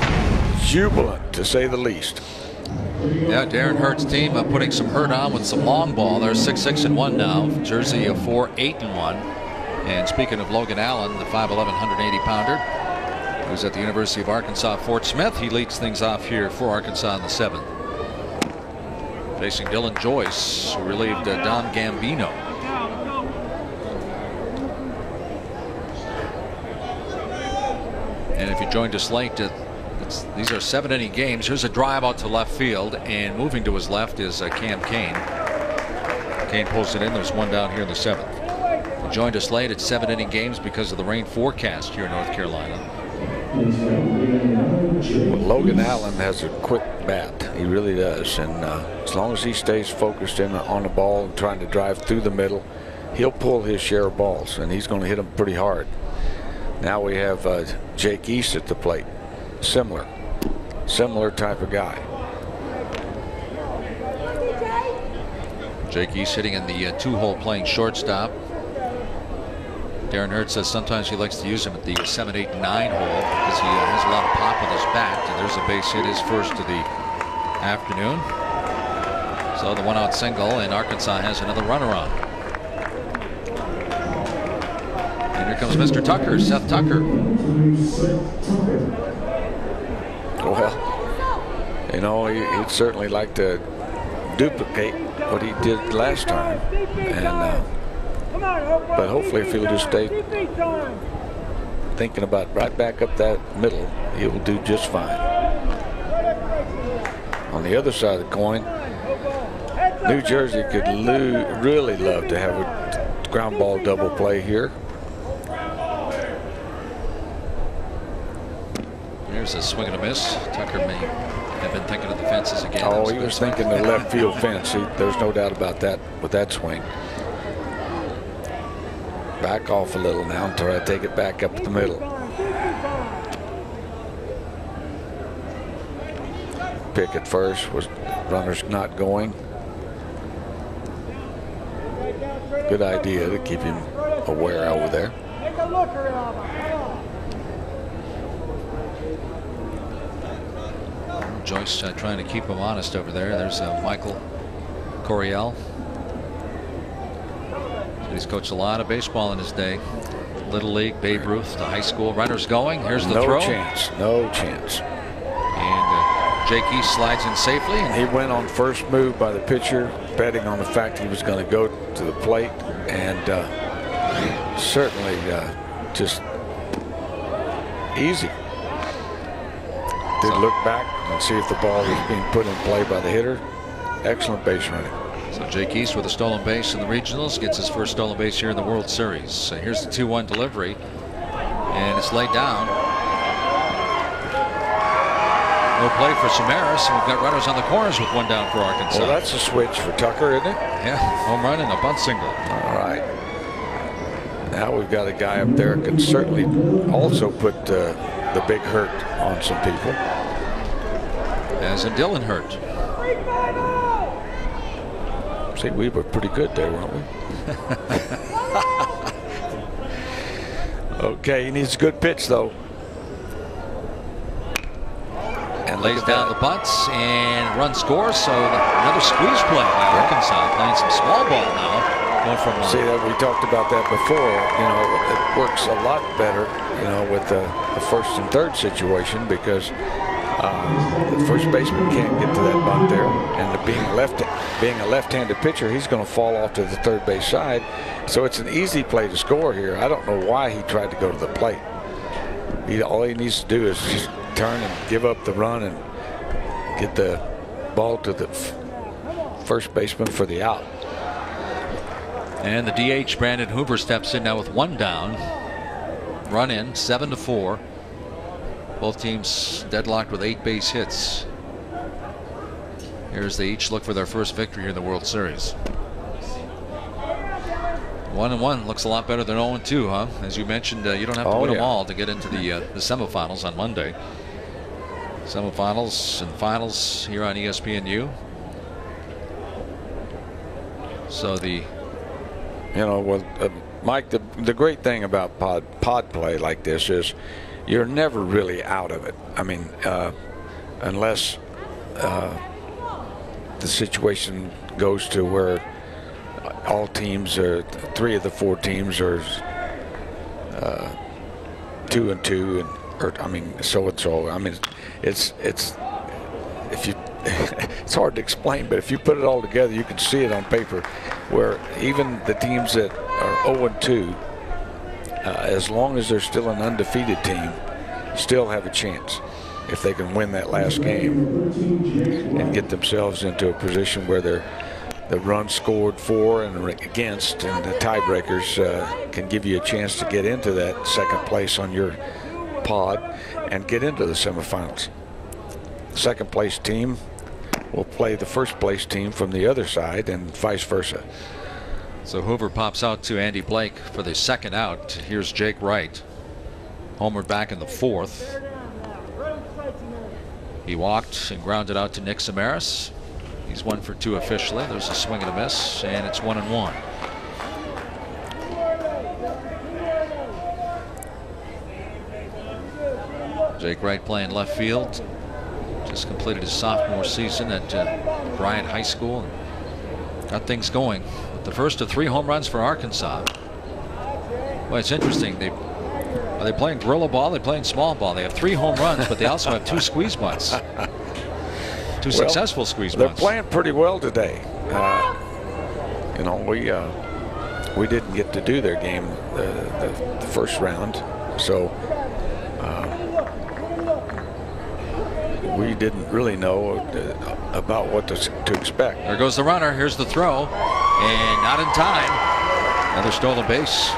jubilant to say the least. Yeah, Darren Hurt's team putting some hurt on with some long ball. They're 6-6-1 now. Jersey of 4-8-1. And speaking of Logan Allen, the 5'11", 180-pounder, who's at the University of Arkansas Fort Smith, he leads things off here for Arkansas in the 7th. Facing Dylan Joyce, who relieved Don Gambino. And if you joined us late, these are 7-inning games. Here's a drive out to left field, and moving to his left is Cam Kane. Kane pulls it in. There's one down here in the 7th. If you joined us late, it's 7-inning games because of the rain forecast here in North Carolina. Well, Logan Allen has a quick bat. He really does. And as long as he stays focused in on the ball and trying to drive through the middle, he'll pull his share of balls, and he's going to hit them pretty hard. Now we have Jake East at the plate. Similar type of guy. Jake East hitting in the 2-hole playing shortstop. Darren Hurt says sometimes he likes to use him at the 7, 8, 9 hole because he has a lot of pop with his bat. And there's a base hit, his first of the afternoon. So the 1-out single, and Arkansas has another runner on. And here comes Mr. Tucker, Seth Tucker. Well, you know, he'd certainly like to duplicate what he did last time, and but hopefully if he'll just stay thinking about right back up that middle, he'll do just fine. On the other side of the coin, New Jersey could really love to have a ground ball double play here. Here's a swing and a miss. Tucker may have been thinking of the fences again. Oh, he was thinking the left field fence. There's no doubt about that with that swing. Back off a little now and try to take it back up the middle. Pick at first, was runners not going. Good idea to keep him aware over there. Joyce trying to keep him honest over there. There's Michael Coryell. He's coached a lot of baseball in his day. Little League, Babe Ruth, to high school. Runners going. Here's the throw. No chance. No chance. And Jake East slides in safely. And he went on first move by the pitcher, betting on the fact he was going to go to the plate, and certainly just easy. Did look back and see if the ball was being put in play by the hitter. Excellent base running. So Jake East with a stolen base in the regionals gets his first stolen base here in the World Series. So here's the 2-1 delivery, and it's laid down. No play for Samaras, and we've got runners on the corners with one down for Arkansas. Well, that's a switch for Tucker, isn't it? Yeah, home run and a bunt single. All right. Now we've got a guy up there who can certainly also put the big hurt on some people. As in Dylan Hurt. See, we were pretty good there, weren't we? Okay, he needs a good pitch, though. And lays down the bunts and run scores. So another squeeze play by Arkansas, playing some small ball now. Going from see that we talked about that before. You know, it works a lot better, you know, with the first and third situation, because the first baseman can't get to that bunt there, and being a left-handed pitcher, he's going to fall off to the third base side. So it's an easy play to score here. I don't know why he tried to go to the plate. All he needs to do is just turn and give up the run and get the ball to the first baseman for the out. And the DH Brandon Hoover steps in now with one down. Run in, 7-4. Both teams deadlocked with 8 base hits. Here's they each look for their first victory here in the World Series. 1-1 looks a lot better than 0-2, huh? As you mentioned, you don't have to win them all to get into the semifinals on Monday. Semifinals and finals here on ESPNU. So the, well, Mike, the great thing about pod play like this is you're never really out of it. I mean, unless the situation goes to where all teams, or 3 of the 4 teams, are 2-2, and I mean, so and so. I mean, it's if you it's hard to explain, but if you put it all together, you can see it on paper, where even the teams that are 0-2, as long as they're still an undefeated team, still have a chance if they can win that last game and get themselves into a position where the runs scored for and against and the tiebreakers can give you a chance to get into that second place on your pod and get into the semifinals. Second place team will play the first place team from the other side, and vice versa. so Hoover pops out to Andy Blake for the second out. Here's Jake Wright, homered back in the 4th. He walked and grounded out to Nick Samaras. He's 1 for 2 officially. There's a swing and a miss, and it's 1-1. Jake Wright playing left field. Just completed his sophomore season at Bryant High School and got things going. The first of 3 home runs for Arkansas. Well, it's interesting. Are they playing gorilla ball? They're playing small ball. They have 3 home runs, but they also have 2 squeeze bunts. 2 successful squeeze bunts. They're playing pretty well today. We didn't get to do their game the first round, so we didn't really know about what to expect. There goes the runner. Here's the throw, and not in time. Another stolen base.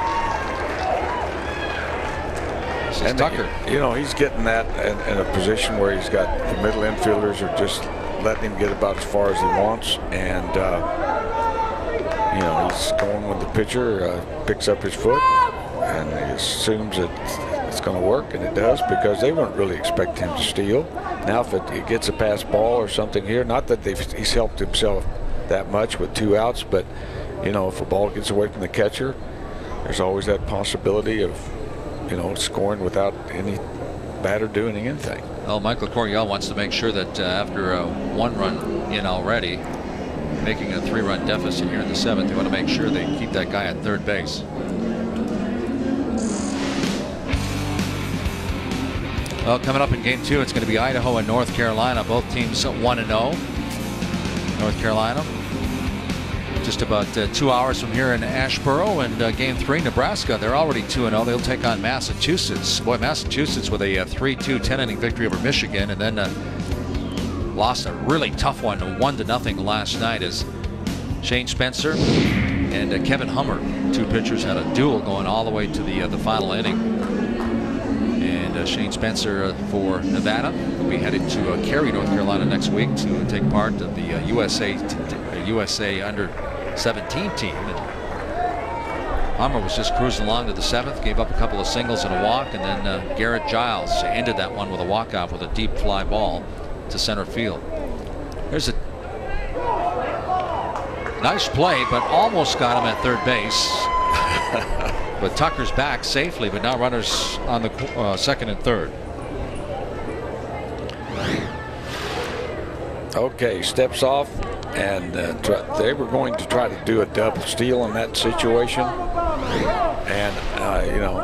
This is Tucker. He's getting that in a position where he's got the middle infielders are just letting him get about as far as he wants, and he's going when the pitcher picks up his foot, and he assumes that it's going to work, and it does, because they weren't really expecting him to steal. Now, if it gets a pass ball or something here, not that he's helped himself that much with 2 outs, but if a ball gets away from the catcher, there's always that possibility of scoring without any batter doing anything. Well, Michael Coryell wants to make sure that after 1 run in already, making a 3-run deficit here in the 7th, they want to make sure they keep that guy at third base. Well, coming up in game 2, it's going to be Idaho and North Carolina. Both teams 1-0. North Carolina just about 2 hours from here in Asheboro, and Game 3, Nebraska. They're already 2-0. They'll take on Massachusetts. Boy, Massachusetts with a 3-2 10-inning victory over Michigan, and then lost a really tough one, 1-0 last night, as Shane Spencer and Kevin Hummer, two pitchers, had a duel going all the way to the final inning. And Shane Spencer for Nevada will be headed to Cary, North Carolina next week to take part of the USA under 17 team. And Hummer was just cruising along to the 7th, gave up a couple of singles and a walk, and then Garrett Giles ended that one with a walk-off with a deep fly ball to center field. There's a nice play, but almost got him at third base. But Tucker's back safely, but now runners on the second and third. Okay, steps off, and they were going to try to do a double steal in that situation, and you know,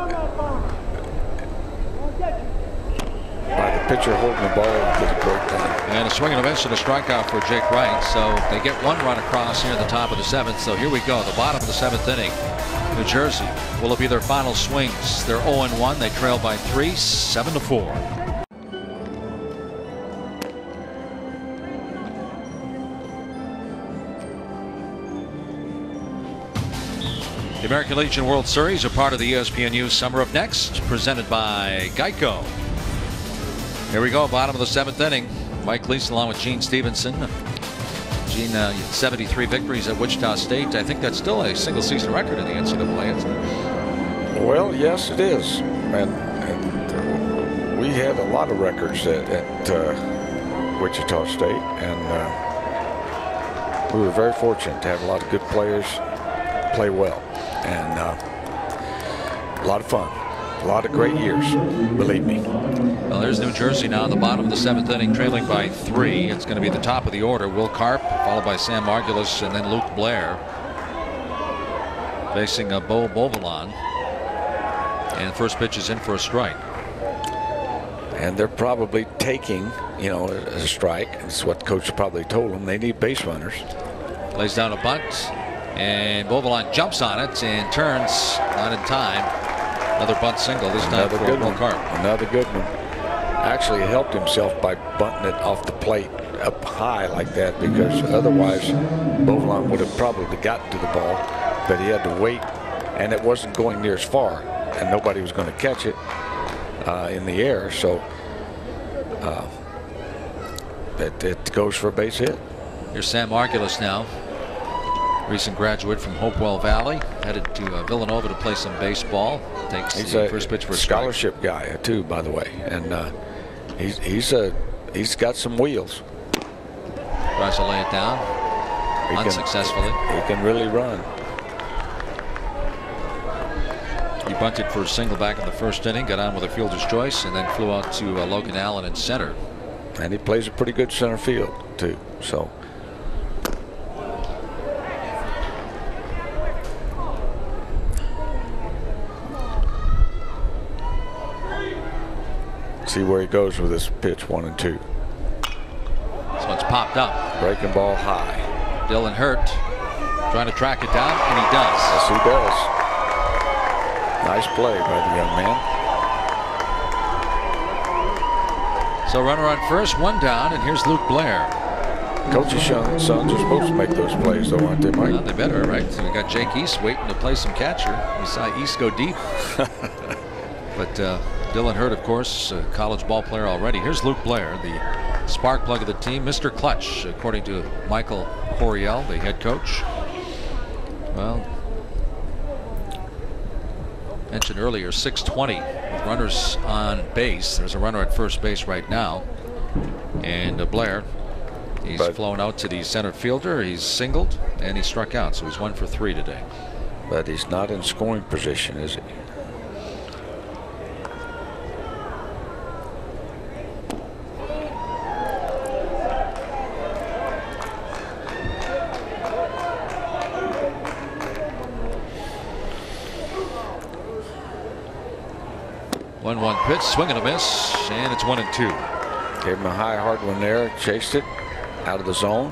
by the pitcher holding the ball, did a great thing. And a swing and a miss and a strikeout for Jake Bryant. So they get one run across here at the top of the 7th. So here we go, the bottom of the 7th inning. New Jersey, will it be their final swings? They're 0-1. They trail by 3, 7-4. The American Legion World Series are part of the ESPNU Summer of Next, presented by Geico. Here we go, bottom of the 7th inning. Mike Lease along with Gene Stevenson. Gene, 73 victories at Wichita State. I think that's still a single season record in the NCAA, isn't it? Well, yes, it is. And we had a lot of records at Wichita State, and we were very fortunate to have a lot of good players play well, and a lot of fun. A lot of great years, believe me. Well, there's New Jersey now in the bottom of the 7th inning, trailing by 3. It's going to be the top of the order. Will Karp, followed by Sam Margulis, and then Luke Blair, facing Bo Bovalon. And first pitch is in for a strike. And they're probably taking, you know, a strike. It's what coach probably told them. They need base runners. Lays down a bunt, and Bovalon jumps on it and turns, not in time. Another bunt single, this time for Will Karp. Another good one. Actually helped himself by bunting it off the plate up high like that, because otherwise Bovalon would have probably gotten to the ball, but he had to wait, and it wasn't going near as far, and nobody was going to catch it in the air, so it goes for a base hit. Here's Sam Margulis now. Recent graduate from Hopewell Valley, headed to Villanova to play some baseball. Takes the first pitch for a scholarship guy too, by the way, and he's got some wheels. Tries to lay it down, unsuccessfully. He can really run. He bunted for a single back in the first inning, got on with a fielder's choice, and then flew out to Logan Allen in center. And he plays a pretty good center field too. So. See where he goes with this pitch, 1 and 2. This one's popped up. Breaking ball high. Dylan Hurt trying to track it down, and he does. Yes, he does. Nice play by the young man. So runner on first, one down, and here's Luke Blair. Coach's sons are supposed to make those plays, though, aren't they, Mike? Well, they better, right? So we got Jake East waiting to play some catcher. We saw East go deep. But Dylan Hurt, of course, a college ball player already. Here's Luke Blair, the spark plug of the team, Mr. Clutch, according to Michael Horiel, the head coach. Well, mentioned earlier, 620 with runners on base. There's a runner at first base right now. And Blair, he's flown out to the center fielder. He's singled, and he struck out, so he's 1 for 3 today. But he's not in scoring position, is he? One pitch, swing and a miss, and it's 1 and 2. Gave him a high, hard one there, chased it out of the zone.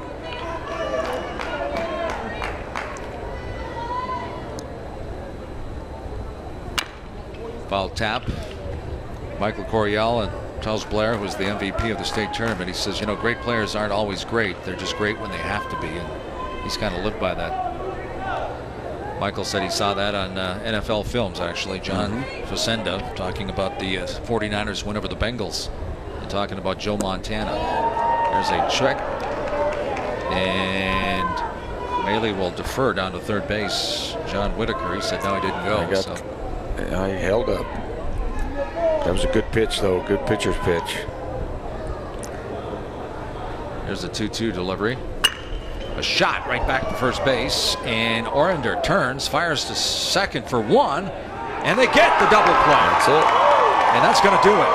Foul tap. Michael Coryell and tells Blair, who's the MVP of the state tournament, he says, you know, great players aren't always great. They're just great when they have to be. And he's kind of lived by that. Michael said he saw that on NFL films, actually. John Facenda talking about the 49ers win over the Bengals and talking about Joe Montana. There's a check. And Maley will defer down to third base. John Whitaker, he said no, he didn't go. I held up. That was a good pitch, though. Good pitcher's pitch. There's a 2-2 delivery. A shot right back to first base, and Orender turns, fires to second for one, and they get the double play. That's it. And that's going to do it.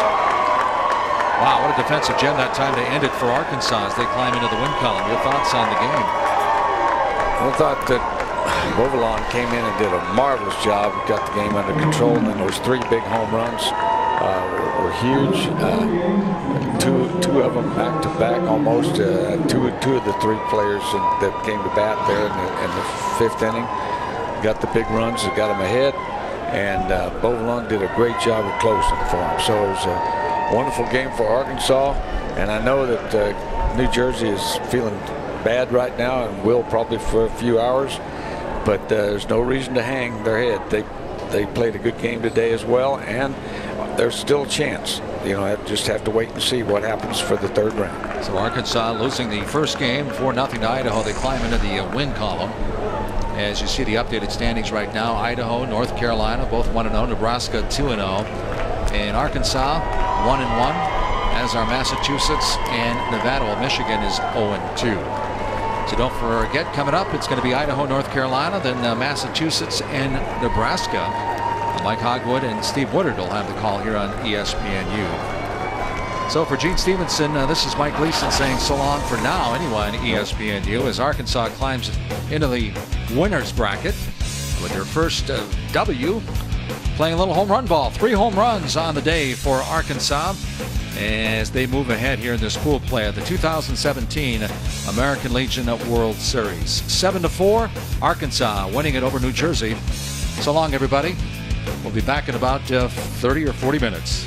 Wow, what a defensive gem that time to end it for Arkansas as they climb into the win column. Your thoughts on the game? I thought that Bovalon came in and did a marvelous job. Got the game under control, and then those 3 big home runs were huge. Two of them back to back almost. Two of the 3 players that came to bat there in the 5th inning got the big runs that got them ahead, and Bovalon did a great job of closing for him. So it was a wonderful game for Arkansas, and I know that New Jersey is feeling bad right now and will probably for a few hours, but there's no reason to hang their head. They played a good game today as well, and there's still a chance. You know, I just have to wait and see what happens for the 3rd round. So Arkansas losing the first game 4-0 to Idaho. They climb into the win column. As you see the updated standings right now, Idaho, North Carolina, both 1-0. Nebraska 2-0, and Arkansas 1-1. As are Massachusetts and Nevada. Well, Michigan is 0-2. So don't forget, coming up, it's going to be Idaho, North Carolina, then Massachusetts and Nebraska. Mike Hogwood and Steve Woodard will have the call here on ESPNU. So for Gene Stevenson, this is Mike Gleason saying so long for now, anyway, on ESPNU, as Arkansas climbs into the winner's bracket with their first W, playing a little home run ball. 3 home runs on the day for Arkansas as they move ahead here in this pool play of the 2017 American Legion World Series. 7-4, Arkansas winning it over New Jersey. So long, everybody. We'll be back in about 30 or 40 minutes.